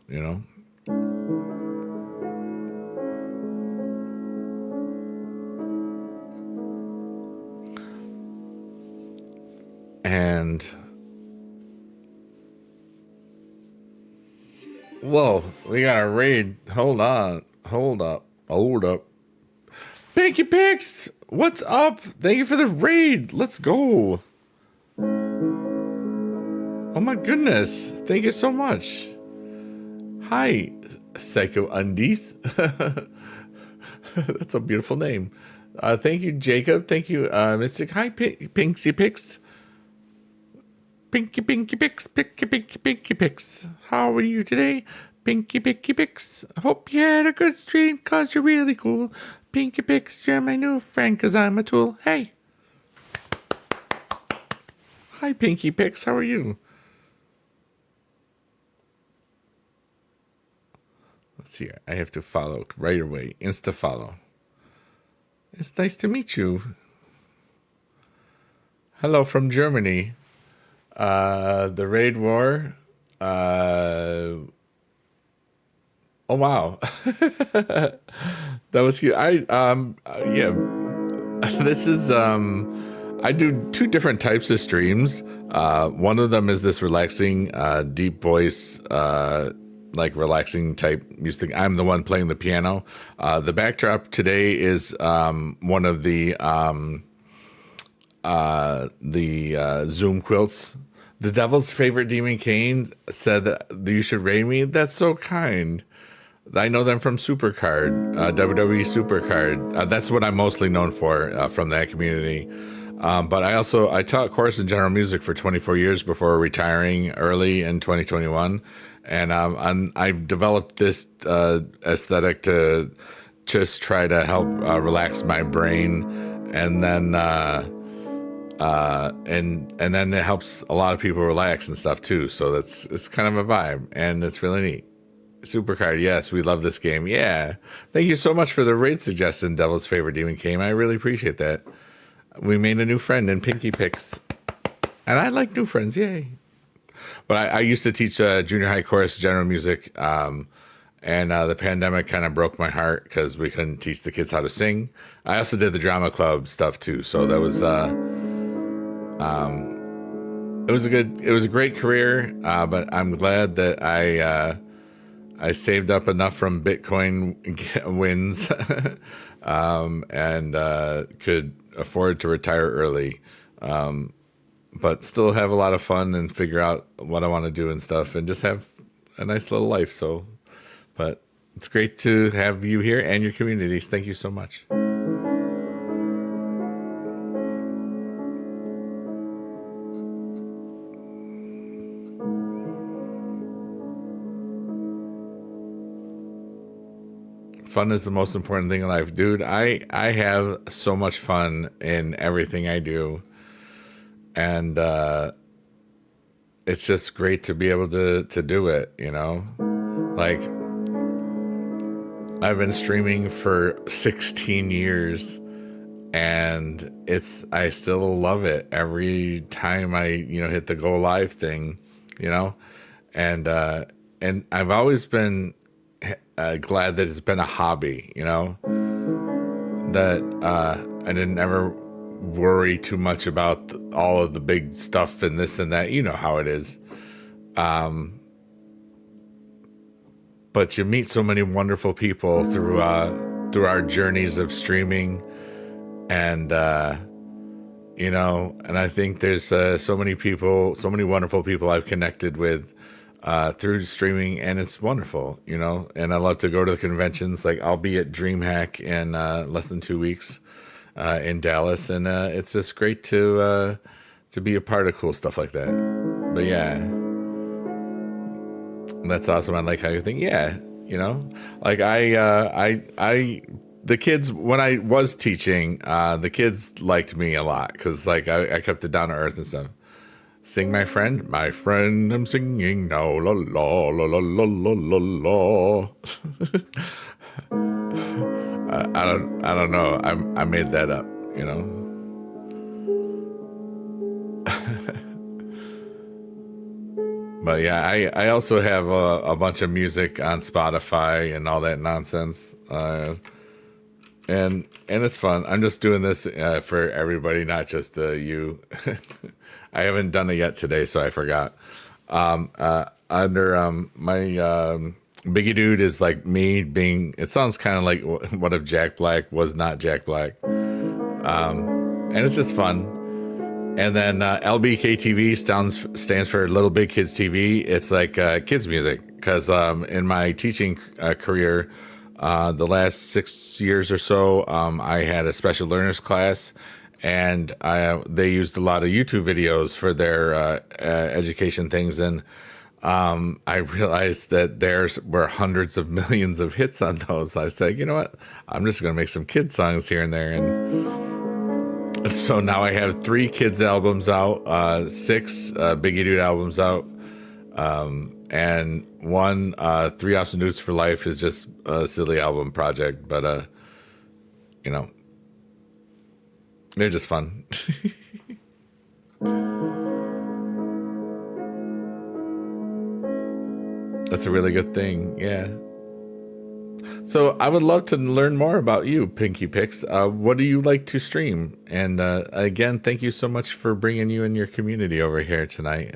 And whoa, we got a raid. Hold on, hold up. Pinky Picks, what's up? Thank you for the raid. Let's go. Oh my goodness. Thank you so much. Hi, Psycho Undies. That's a beautiful name. Thank you, Jacob. Thank you, Mystic. Hi, Pinky Picks. Pinky Picks. Pinky Picks. How are you today? Pinky Picks. Hope you had a good stream, cause you're really cool. Pinky Picks, you're my new friend, cause I'm a tool. Hey. Hi, Pinky Picks. How are you? Let's see. I have to follow right away. Insta follow. It's nice to meet you. Hello from Germany. The raid war. Oh wow. That was cute. Yeah. This is I do two different types of streams. One of them is this relaxing, deep voice, like relaxing type music. I'm the one playing the piano. The backdrop today is one of the Zoom quilts. The Devil's Favorite Demon Kane said that you should raid me. That's so kind. I know them from Supercard, WWE Supercard. That's what I'm mostly known for from that community. But I taught course in general music for 24 years before retiring early in 2021, and I've developed this aesthetic to just try to help relax my brain, and then and then it helps a lot of people relax and stuff too. So it's kind of a vibe, and it's really neat. Supercard, yes, we love this game. Yeah, thank you so much for the raid suggestion, Devil's Favorite Demon Game. I really appreciate that. We made a new friend in Pinky Picks, and I like new friends. Yay! But I used to teach junior high chorus general music, and the pandemic kind of broke my heart because we couldn't teach the kids how to sing. I also did the drama club stuff too, so that was it was a great career. But I'm glad that I saved up enough from Bitcoin wins and could afford to retire early, but still have a lot of fun and figure out what I want to do and stuff, and just have a nice little life. So, but it's great to have you here and your communities. Thank you so much. Fun is the most important thing in life, dude. I have so much fun in everything I do, and it's just great to be able to do it. Like I've been streaming for 16 years, and I still love it every time I hit the go live thing, and I've always been glad that it's been a hobby, that I didn't ever worry too much about all of the big stuff and this and that. You know how it is. But you meet so many wonderful people through through our journeys of streaming, and and I think there's so many people, so many wonderful people I've connected with through streaming, and it's wonderful, and I love to go to the conventions. Like, I'll be at DreamHack in less than 2 weeks in Dallas, and it's just great to be a part of cool stuff like that. But yeah, that's awesome. I like how you think. Yeah, like the kids, when I was teaching, the kids liked me a lot because like I kept it down to earth and stuff. Sing, my friend, I'm singing now, la la la la la la la la. I don't know. I made that up, But yeah, I also have a bunch of music on Spotify and all that nonsense. And it's fun. I'm just doing this for everybody, not just you. I haven't done it yet today, so I forgot. Under my Biggie Dude is like me being. It sounds kind of like what if Jack Black was not Jack Black, and it's just fun. And then LBKTV stands for Little Big Kids TV. It's like kids music because in my teaching career. The last 6 years or so, I had a special learners class, and they used a lot of YouTube videos for their education things. And I realized that there were hundreds of millions of hits on those. I said, you know what? I'm just going to make some kid songs here and there. And so now I have 3 kids albums out, 6 Biggie Dude albums out. And one, 3 Awesome Dudes for Life is just a silly album project, but, they're just fun. That's a really good thing. Yeah. So I would love to learn more about you, Pinky Picks. What do you like to stream? And, again, thank you so much for bringing you and your community over here tonight.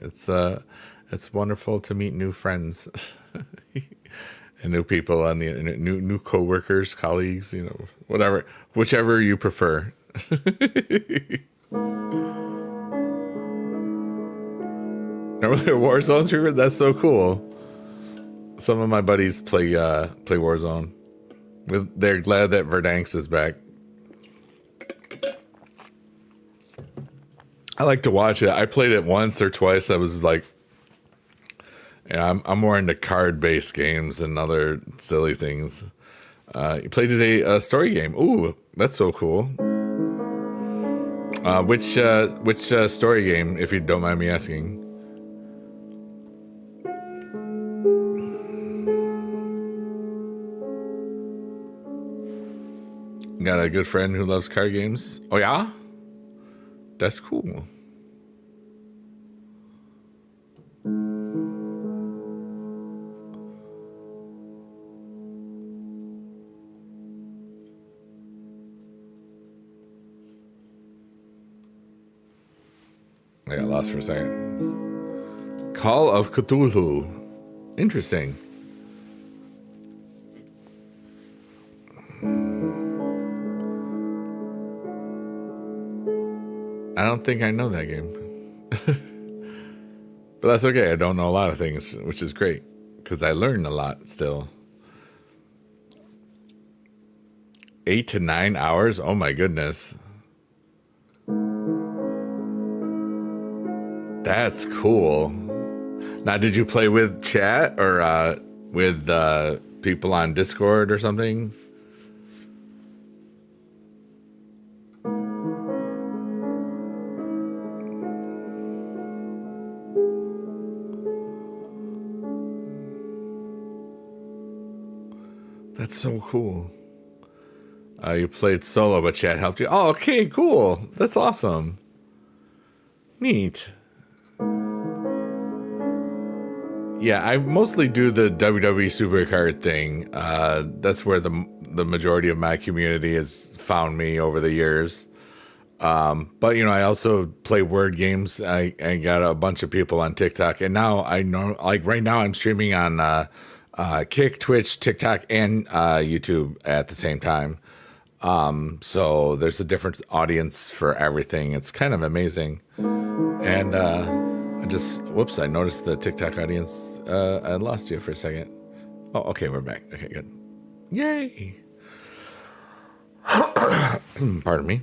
It's wonderful to meet new friends and new people on the new coworkers, colleagues, whatever, whichever you prefer. Remember Warzone streamer? That's so cool. Some of my buddies play Warzone. They're glad that Verdansk is back. I like to watch it. I played it once or twice. I was like, I'm more into card-based games and other silly things. You played today a story game. Ooh, that's so cool. Which story game, if you don't mind me asking? Got a good friend who loves card games. Oh yeah? That's cool. I got lost for a second. Call of Cthulhu. Interesting. I don't think I know that game. But that's okay. I don't know a lot of things, which is great because I learn a lot still. 8 to 9 hours? Oh my goodness. That's cool. Now, did you play with chat or with people on Discord or something? That's so cool. You played solo, but chat helped you. Oh, okay, cool. That's awesome. Neat. Yeah, I mostly do the WWE Supercard thing. That's where the majority of my community has found me over the years. But I also play word games. I got a bunch of people on TikTok, and now I know, like right now, I'm streaming on Kick, Twitch, TikTok, and YouTube at the same time. So there's a different audience for everything. It's kind of amazing. And whoops, I noticed the TikTok audience. I lost you for a second. Oh, okay, we're back. Okay, good. Yay. Pardon me.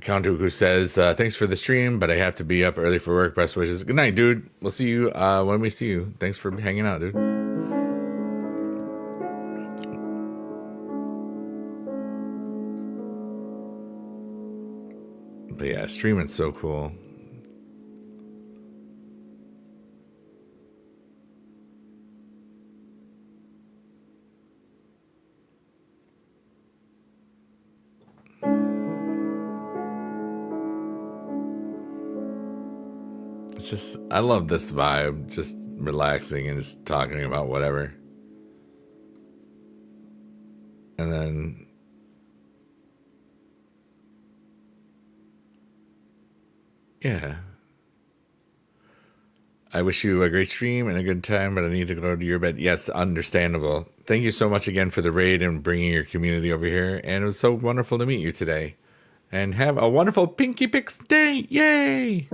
Count who says, thanks for the stream, but I have to be up early for work. Best wishes. Good night, dude. We'll see you when we see you. Thanks for hanging out, dude. But yeah, streaming's so cool. It's just, I love this vibe, just relaxing and just talking about whatever. And then, yeah. I wish you a great stream and a good time, but I need to go to your bed. Yes, understandable. Thank you so much again for the raid and bringing your community over here. And it was so wonderful to meet you today. And have a wonderful Pinky Picks day. Yay!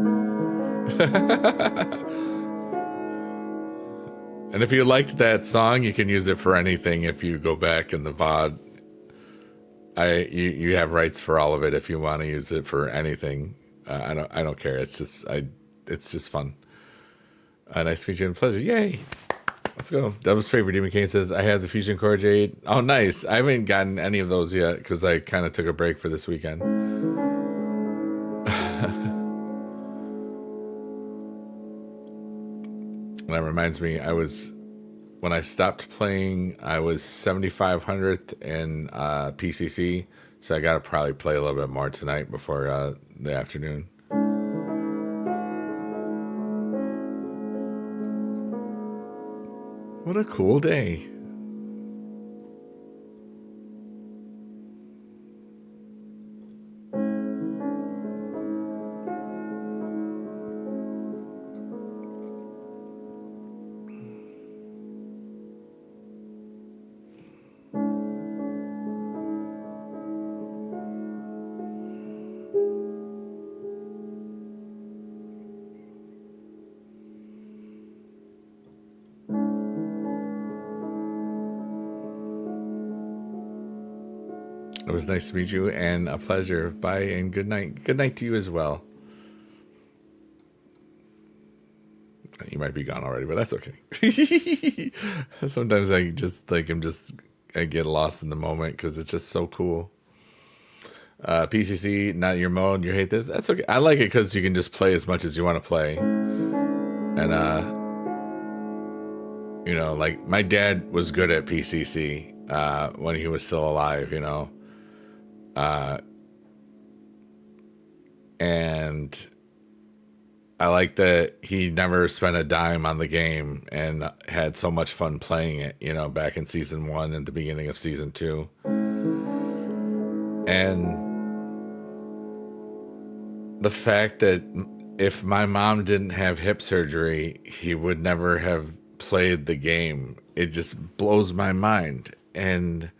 And if you liked that song, you can use it for anything. If you go back in the VOD, you have rights for all of it. If you want to use it for anything, I don't care. It's just fun. Nice to meet you and pleasure. Yay! Let's go. Devil's favorite Demon King says, I have the Fusion Core Jade. Oh, nice. I haven't gotten any of those yet because I kind of took a break for this weekend. That reminds me, when I stopped playing, I was 7,500th in PCC, so I got to probably play a little bit more tonight before the afternoon. What a cool day. It was nice to meet you and a pleasure. Bye and good night. Good night to you as well. You might be gone already, but that's okay. Sometimes I get lost in the moment because it's just so cool. PCC, not your mode. You hate this? That's okay. I like it because you can just play as much as you want to play. And, like my dad was good at PCC when he was still alive, and I like that he never spent a dime on the game and had so much fun playing it, back in season 1 and the beginning of season 2. And the fact that if my mom didn't have hip surgery, he would never have played the game. It just blows my mind. And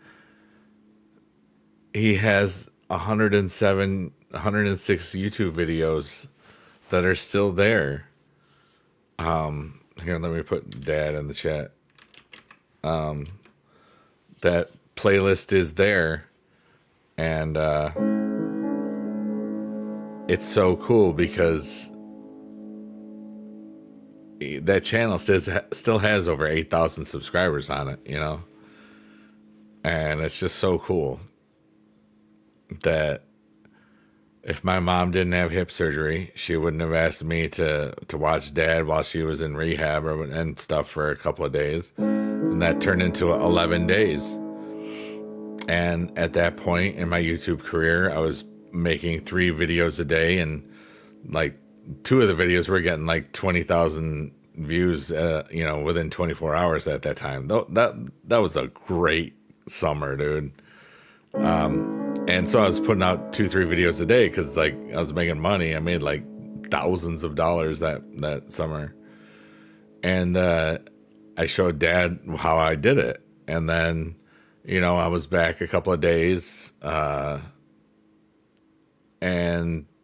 he has 106 YouTube videos that are still there. Here, let me put Dad in the chat. That playlist is there, and it's so cool because that channel still has over 8,000 subscribers on it, and it's just so cool that if my mom didn't have hip surgery, she wouldn't have asked me to watch Dad while she was in rehab and stuff for a couple of days. And that turned into 11 days. And at that point in my YouTube career, I was making 3 videos a day, and like 2 of the videos were getting like 20,000 views, within 24 hours at that time. That was a great summer, dude. And so I was putting out 2-3 videos a day because I was making money. I made like thousands of dollars that summer. And I showed Dad how I did it. And then, I was back a couple of days, and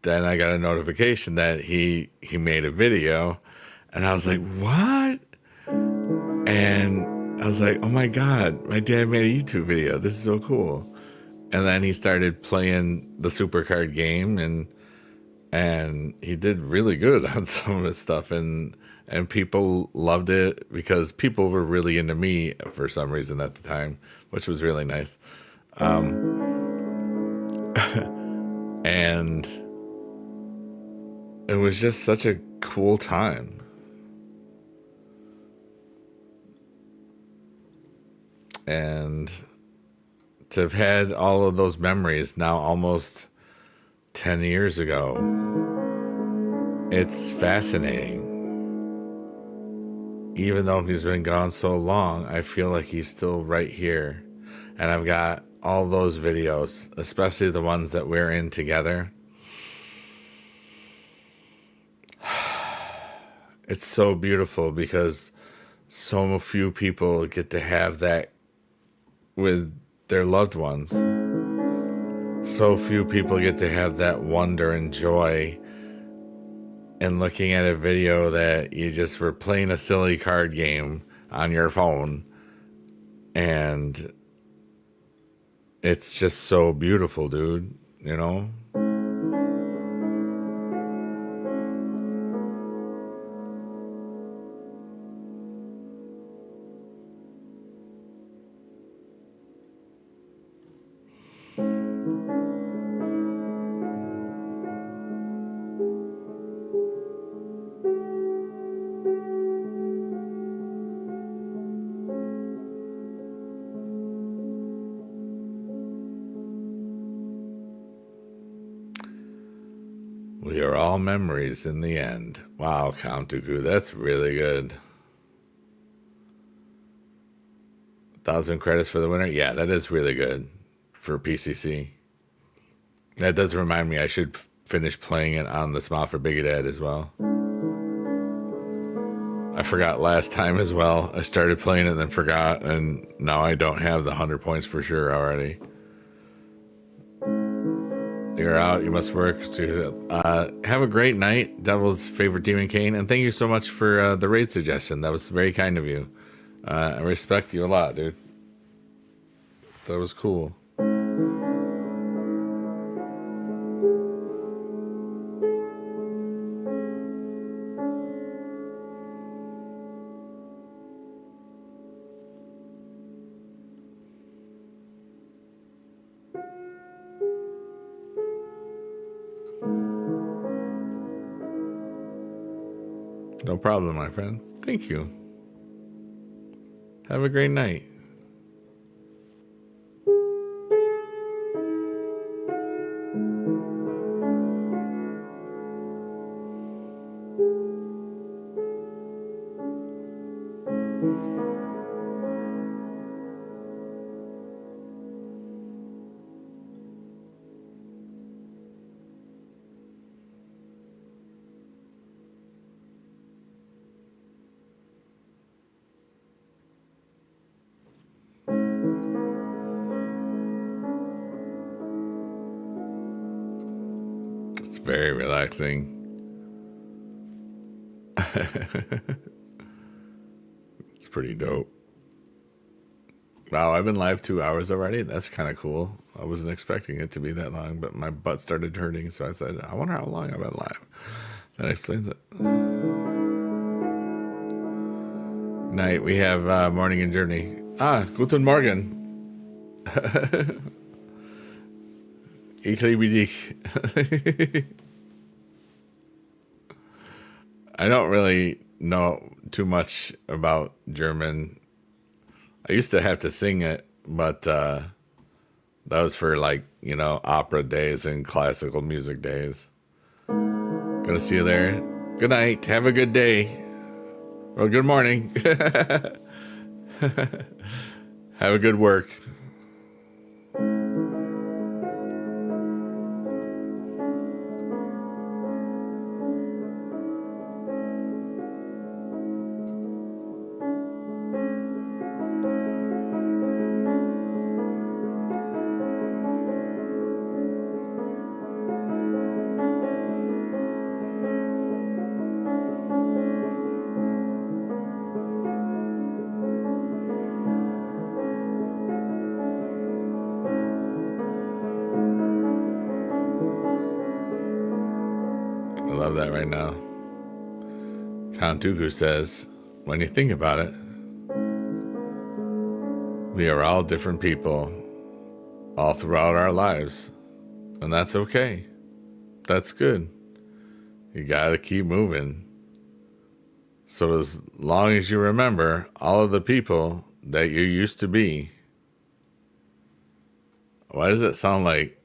then I got a notification that he made a video, and I was like, "What?" And I was like, "Oh my God, my dad made a YouTube video. This is so cool." And then he started playing the Supercard game, and he did really good on some of his stuff, and people loved it because people were really into me for some reason at the time, which was really nice. And it was just such a cool time. And to have had all of those memories now almost 10 years ago, it's fascinating. Even though he's been gone so long, I feel like he's still right here. And I've got all those videos, especially the ones that we're in together. It's so beautiful because so few people get to have that with their loved ones. So few people get to have that wonder and joy in looking at a video that you just were playing a silly card game on your phone, and it's just so beautiful, dude, you know? We are all memories in the end. Wow, Count Dooku, that's really good. 1,000 credits for the winner? Yeah, that is really good for PCC. That does remind me I should finish playing it on the Smile for Big Dad as well. I forgot last time as well. I started playing it and then forgot, and now I don't have the 100 points for sure already. You're out. You must work. Have a great night, Devil's Favorite Demon Kane, and thank you so much for the raid suggestion. That was very kind of you. I respect you a lot, dude. That was cool. No problem, my friend. Thank you. Have a great night. It's very relaxing. It's pretty dope. Wow, I've been live 2 hours already. That's kind of cool. I wasn't expecting it to be that long, but my butt started hurting, so I said, I wonder how long I've been live. That explains it. Night, we have Morning and Journey. Guten Morgen. Ich liebe dich. I don't really know too much about German. I used to have to sing it, but that was for opera days and classical music days. Gonna see you there. Good night. Have a good day. Well, good morning. Have a good work. that right now. Count Dooku says, when you think about it, we are all different people all throughout our lives. And that's okay. That's good. You gotta keep moving. So as long as you remember all of the people that you used to be. Why does it sound like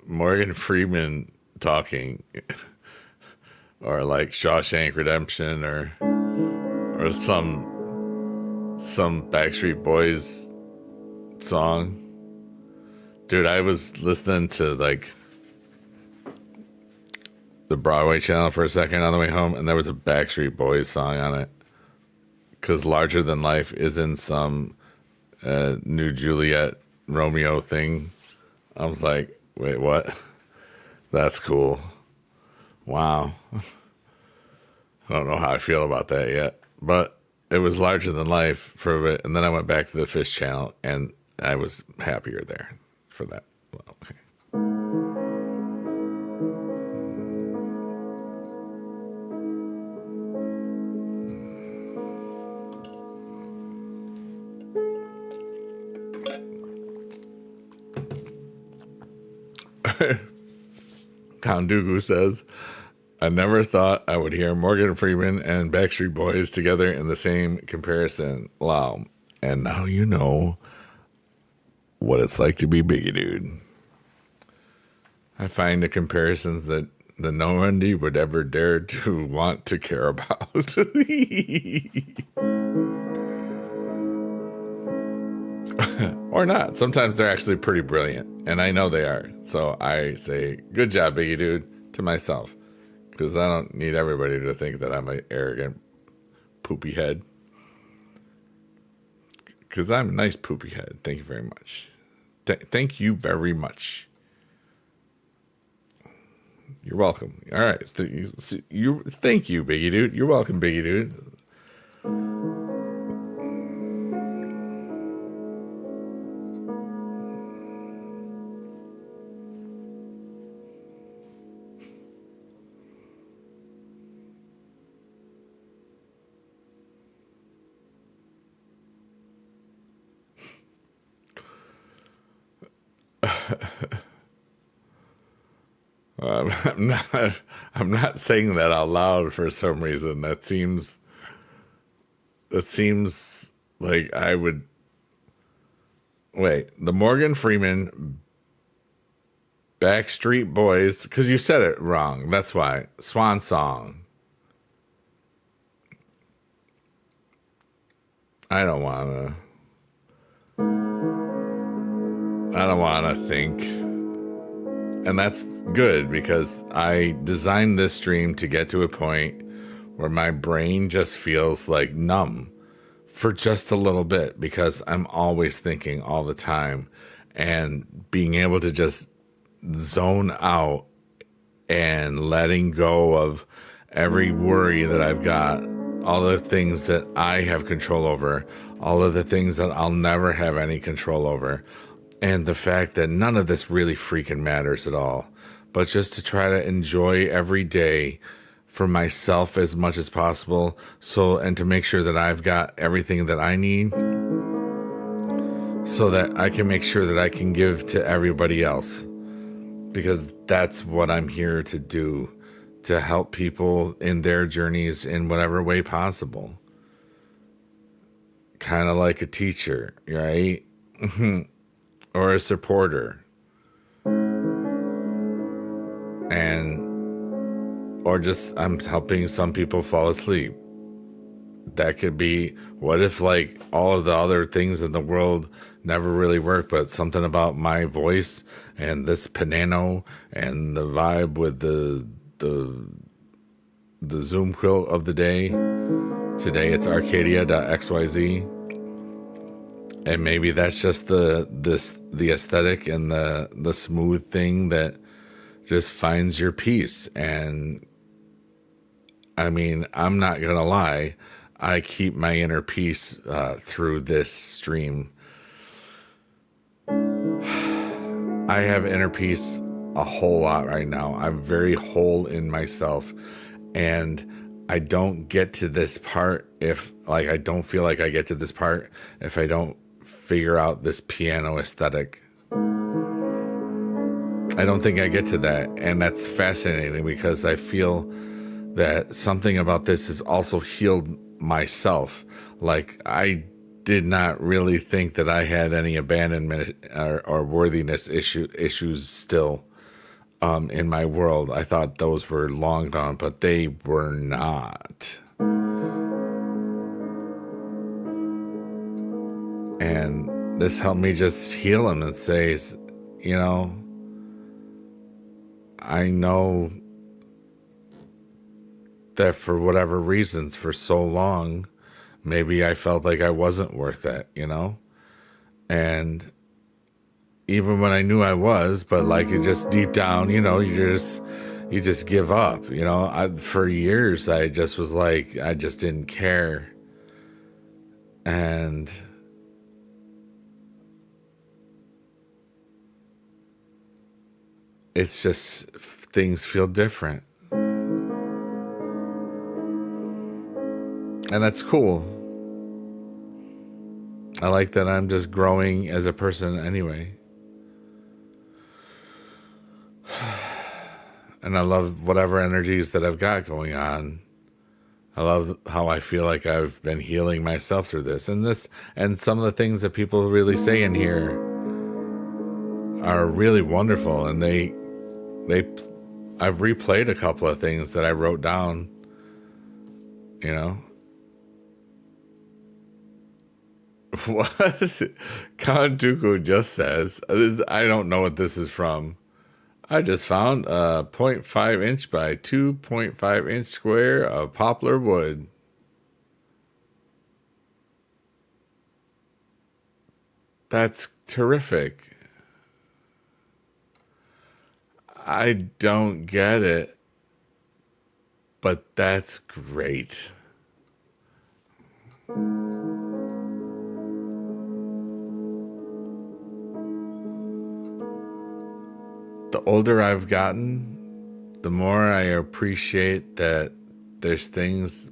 Morgan Freeman talking? Or like Shawshank Redemption or some Backstreet Boys song. Dude, I was listening to like the Broadway channel for a second on the way home, and there was a Backstreet Boys song on it. Because Larger Than Life is in some New Juliet Romeo thing. I was like, wait, what? That's cool. Wow. I don't know how I feel about that yet. But it was Larger Than Life for a bit, and then I went back to the Fish channel, and I was happier there for that. Well, okay. Count Dooku says, I never thought I would hear Morgan Freeman and Backstreet Boys together in the same comparison. Wow. And now you know what it's like to be Biggie Dude. I find the comparisons that no one would ever dare to want to care about. Or not. Sometimes they're actually pretty brilliant, and I know they are. So I say, good job, Biggie Dude, to myself, because I don't need everybody to think that I'm an arrogant poopy head. Because I'm a nice poopy head. Thank you very much. Thank you very much. You're welcome. All right. Thank you, Biggie Dude. You're welcome, Biggie Dude. I'm not saying that out loud for some reason. That seems like I would wait. The Morgan Freeman Backstreet Boys, because you said it wrong. That's why. Swan Song. I don't wanna think. And that's good, because I designed this stream to get to a point where my brain just feels like numb for just a little bit, because I'm always thinking all the time, and being able to just zone out and letting go of every worry that I've got, all the things that I have control over, all of the things that I'll never have any control over. And the fact that none of this really freaking matters at all, but just to try to enjoy every day for myself as much as possible. And to make sure that I've got everything that I need, so that I can make sure that I can give to everybody else, because that's what I'm here to do, to help people in their journeys in whatever way possible. Kind of like a teacher, right? Or a supporter, or just I'm helping some people fall asleep. That could be, what if like all of the other things in the world never really work, but something about my voice and this piano and the vibe with the Zoom quilt of the day. Today it's Arcadia.xyz. And maybe that's just the aesthetic and the smooth thing that just finds your peace. And I mean, I'm not gonna lie, I keep my inner peace through this stream. I have inner peace a whole lot right now. I'm very whole in myself, And I don't get to this part if, like, I don't feel like I get to this part if I don't figure out this piano aesthetic. I don't think I get to that. And that's fascinating because I feel that something about this has also healed myself. Like, I did not really think that I had any abandonment or worthiness issues still in my world. I thought those were long gone, but they were not. And this helped me just heal them and say, you know, I know that for whatever reasons, for so long, maybe I felt like I wasn't worth it, you know? And even when I knew I was, but like it just deep down, you know, you just give up, you know? For years, I just was like, I just didn't care. And it's just, things feel different. And that's cool. I like that I'm just growing as a person anyway. And I love whatever energies that I've got going on. I love how I feel like I've been healing myself through this. And some of the things that people really say in here are really wonderful. And I've replayed a couple of things that I wrote down, you know. What Kantuku just says, I don't know what this is from. I just found a 0.5 inch by 2.5 inch square of poplar wood. That's terrific. I don't get it, but that's great. The older I've gotten, the more I appreciate that there's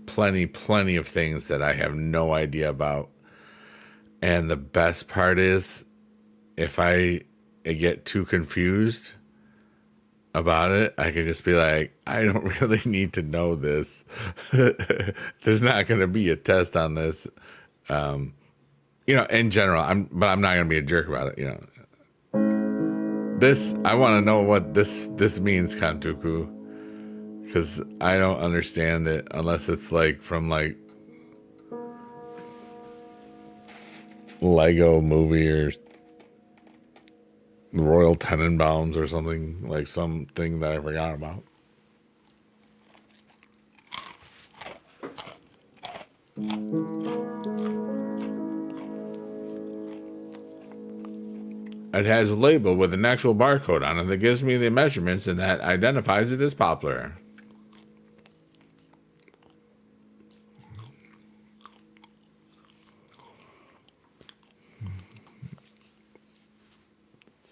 plenty of things that I have no idea about. And the best part is, if I get too confused about it, I can just be like, I don't really need to know this. There's not going to be a test on this. You know, in general, but I'm not going to be a jerk about it, you know. I want to know what this means, Kantuku, because I don't understand it unless it's like from like Lego movie or Royal Tenenbaums or something, like something that I forgot about. It has a label with an actual barcode on it that gives me the measurements and that identifies it as poplar.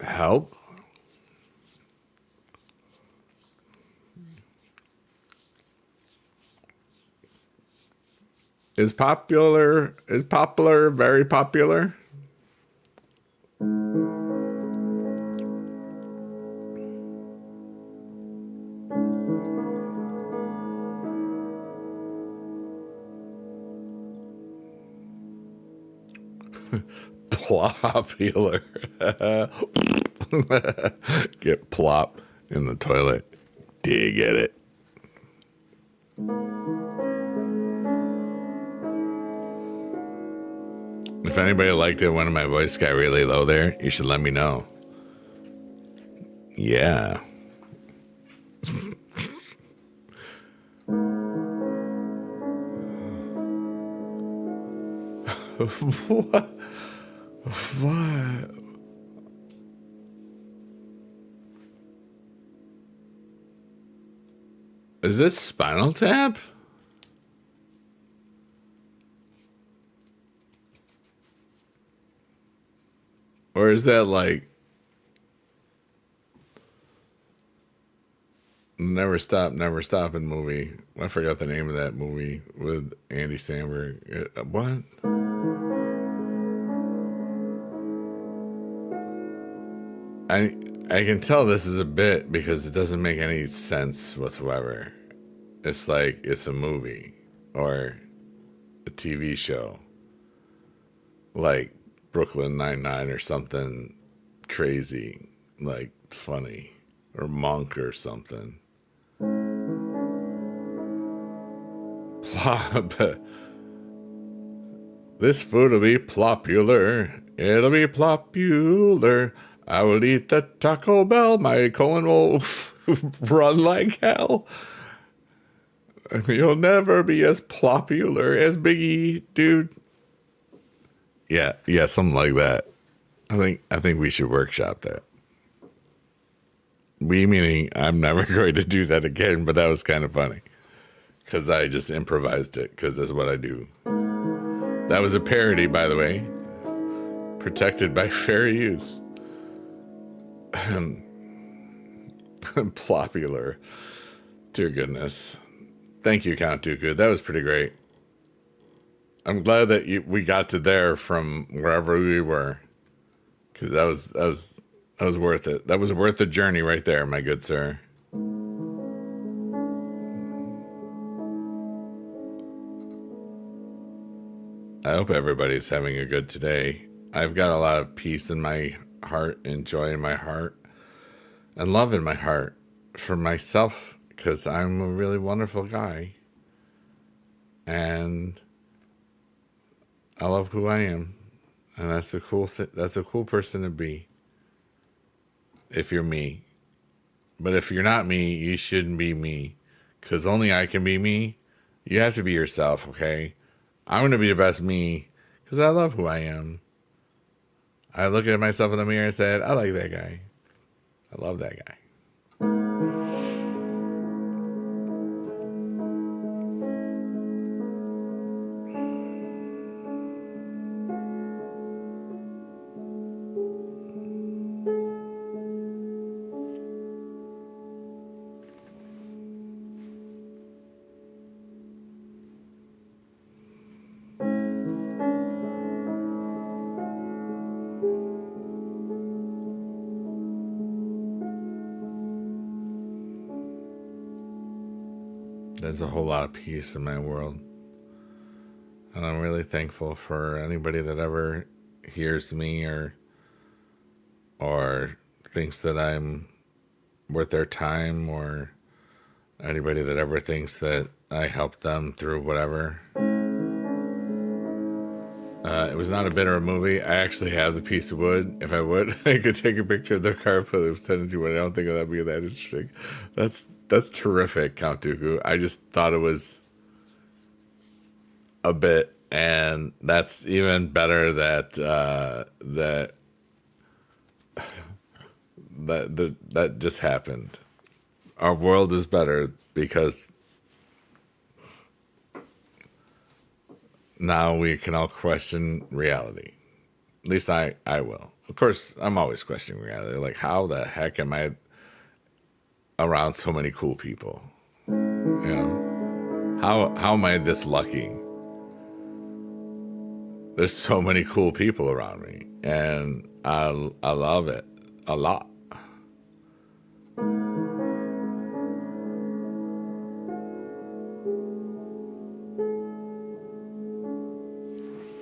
Help? Is poplar very popular? Popular. Get plop in the toilet. Do you get it? If anybody liked it when my voice got really low there, you should let me know. Yeah. What? What? Is this Spinal Tap? Or is that like Never Stopping movie. I forgot the name of that movie with Andy Samberg. What? I I can tell this is a bit because it doesn't make any sense whatsoever. It's like it's a movie or a TV show, like Brooklyn Nine-Nine or something crazy, like funny, or Monk or something. Plop. This food will be popular. It'll be popular. I will eat the Taco Bell. My colon will run like hell. You'll never be as popular as Biggie, dude. Yeah, something like that. I think we should workshop that. We meaning I'm never going to do that again, but that was kind of funny because I just improvised it because that's what I do. That was a parody, by the way, protected by fair use. Popular. Dear goodness. Thank you, Count Dooku. That was pretty great. I'm glad that we got to there from wherever we were, because that was worth it. That was worth the journey right there, my good sir. I hope everybody's having a good today. I've got a lot of peace in my heart and joy in my heart and love in my heart for myself because I'm a really wonderful guy. And I love who I am. And that's a cool that's a cool person to be. If you're me. But if you're not me, you shouldn't be me. Because only I can be me. You have to be yourself, okay? I'm going to be the best me because I love who I am. I look at myself in the mirror and said, I like that guy. I love that guy. There's a whole lot of peace in my world. And I'm really thankful for anybody that ever hears me or thinks that I'm worth their time, or anybody that ever thinks that I helped them through whatever. It was not a bit of a movie. I actually have the piece of wood. If I would, I could take a picture of the car, put it, send it to you. But I don't think that'd be that interesting. That's terrific, Count Dooku. I just thought it was a bit, and that's even better that just happened. Our world is better because now we can all question reality. At least I will. Of course, I'm always questioning reality. Like, how the heck am I around so many cool people? You know, how am I this lucky? There's so many cool people around me, and I love it a lot.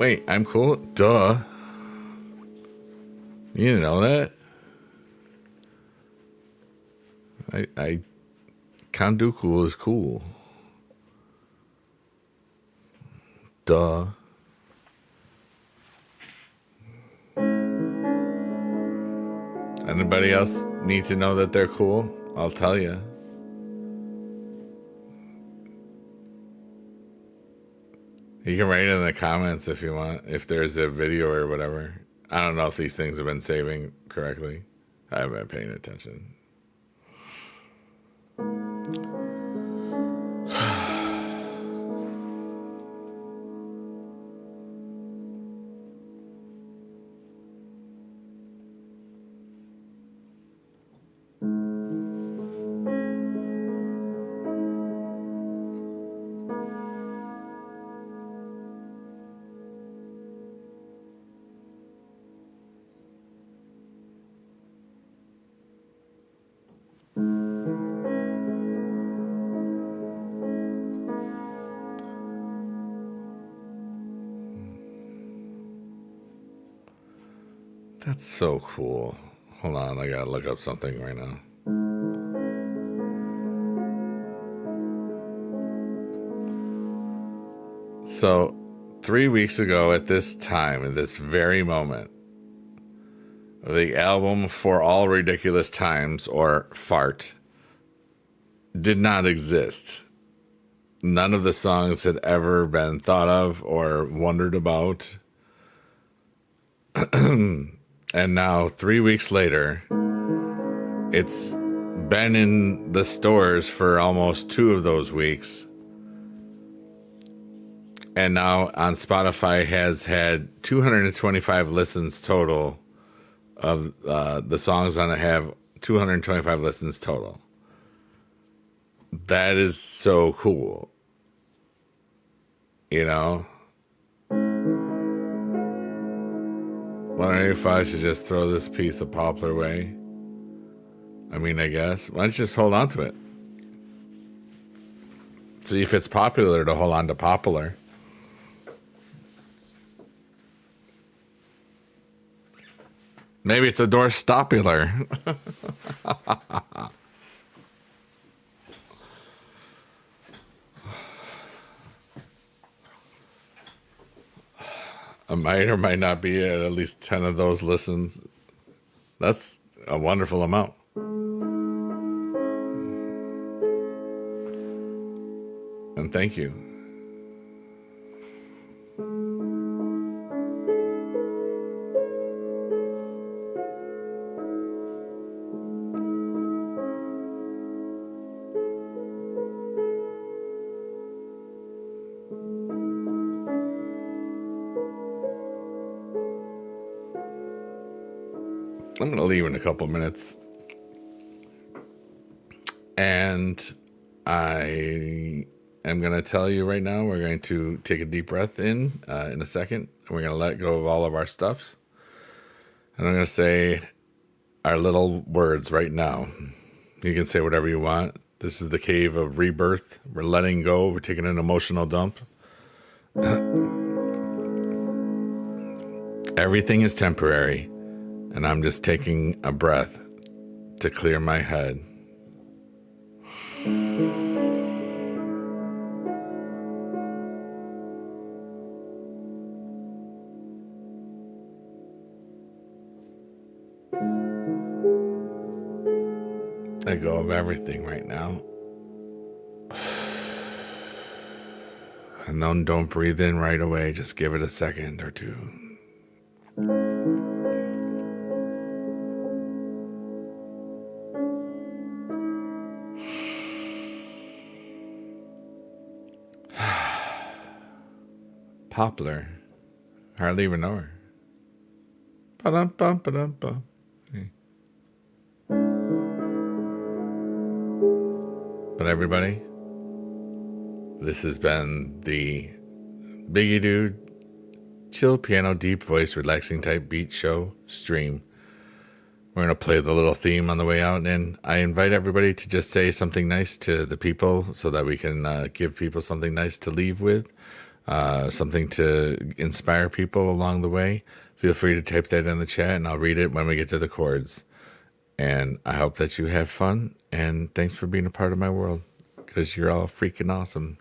Wait, I'm cool? Duh. You didn't know that? I Kanduku is cool. Duh. Anybody else need to know that they're cool? I'll tell you. You can write it in the comments if you want, if there's a video or whatever. I don't know if these things have been saving correctly. I haven't been paying attention. That's so cool. Hold on, I gotta look up something right now. So, 3 weeks ago at this time, in this very moment, the album For All Ridiculous Times, or Fart, did not exist. None of the songs had ever been thought of or wondered about. And now, 3 weeks later, it's been in the stores for almost 2 of those weeks. And now on Spotify has had 225 listens total of the songs on it have 225 listens total. That is so cool. You know? Wondering if I should just throw this piece of poplar away. I mean, I guess. Why don't you just hold on to it? See if it's popular to hold on to popular. Maybe it's a doorstopular. I might or might not be at least 10 of those listens. That's a wonderful amount. And thank you. I'm going to leave in a couple minutes. And I am going to tell you right now, we're going to take a deep breath in a second. And we're going to let go of all of our stuffs. And I'm going to say our little words right now. You can say whatever you want. This is the cave of rebirth. We're letting go. We're taking an emotional dump. Everything is temporary. And I'm just taking a breath to clear my head. Let go of everything right now. And then don't breathe in right away. Just give it a second or two. Poplar. Hardly even know her. Ba-dum-bum-ba-dum-bum. But everybody, this has been the Biggie Dude chill piano, deep voice, relaxing type beat show stream. We're going to play the little theme on the way out, and I invite everybody to just say something nice to the people so that we can give people something nice to leave with, something to inspire people along the way. Feel free to type that in the chat, and I'll read it when we get to the chords. And I hope that you have fun, and thanks for being a part of my world, because you're all freaking awesome.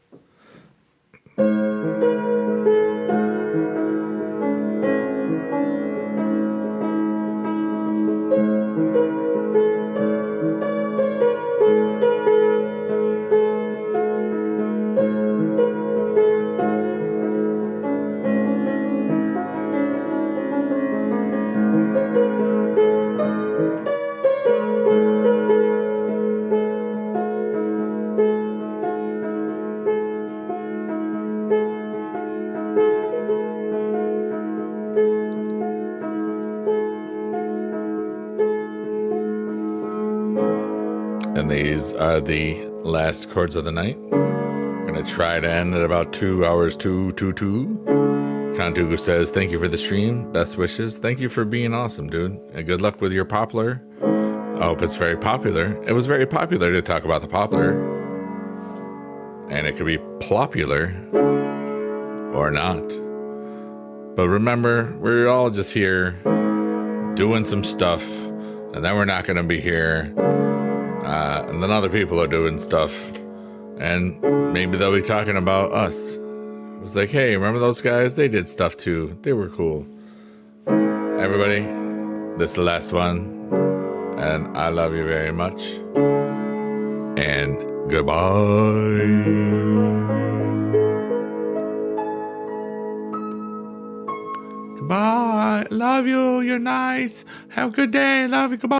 And these are the last chords of the night. We're going to try to end at about 2 hours, 222. Contugu says, thank you for the stream. Best wishes. Thank you for being awesome, dude. And good luck with your poplar. I hope it's very popular. It was very popular to talk about the poplar. And it could be popular or not. But remember, we're all just here doing some stuff, and then we're not going to be here. And then other people are doing stuff, and maybe they'll be talking about us. It was like, hey, remember those guys? They did stuff too. They were cool. Everybody, this is the last one, and I love you very much. And goodbye. Goodbye. Love you. You're nice. Have a good day. Love you. Goodbye.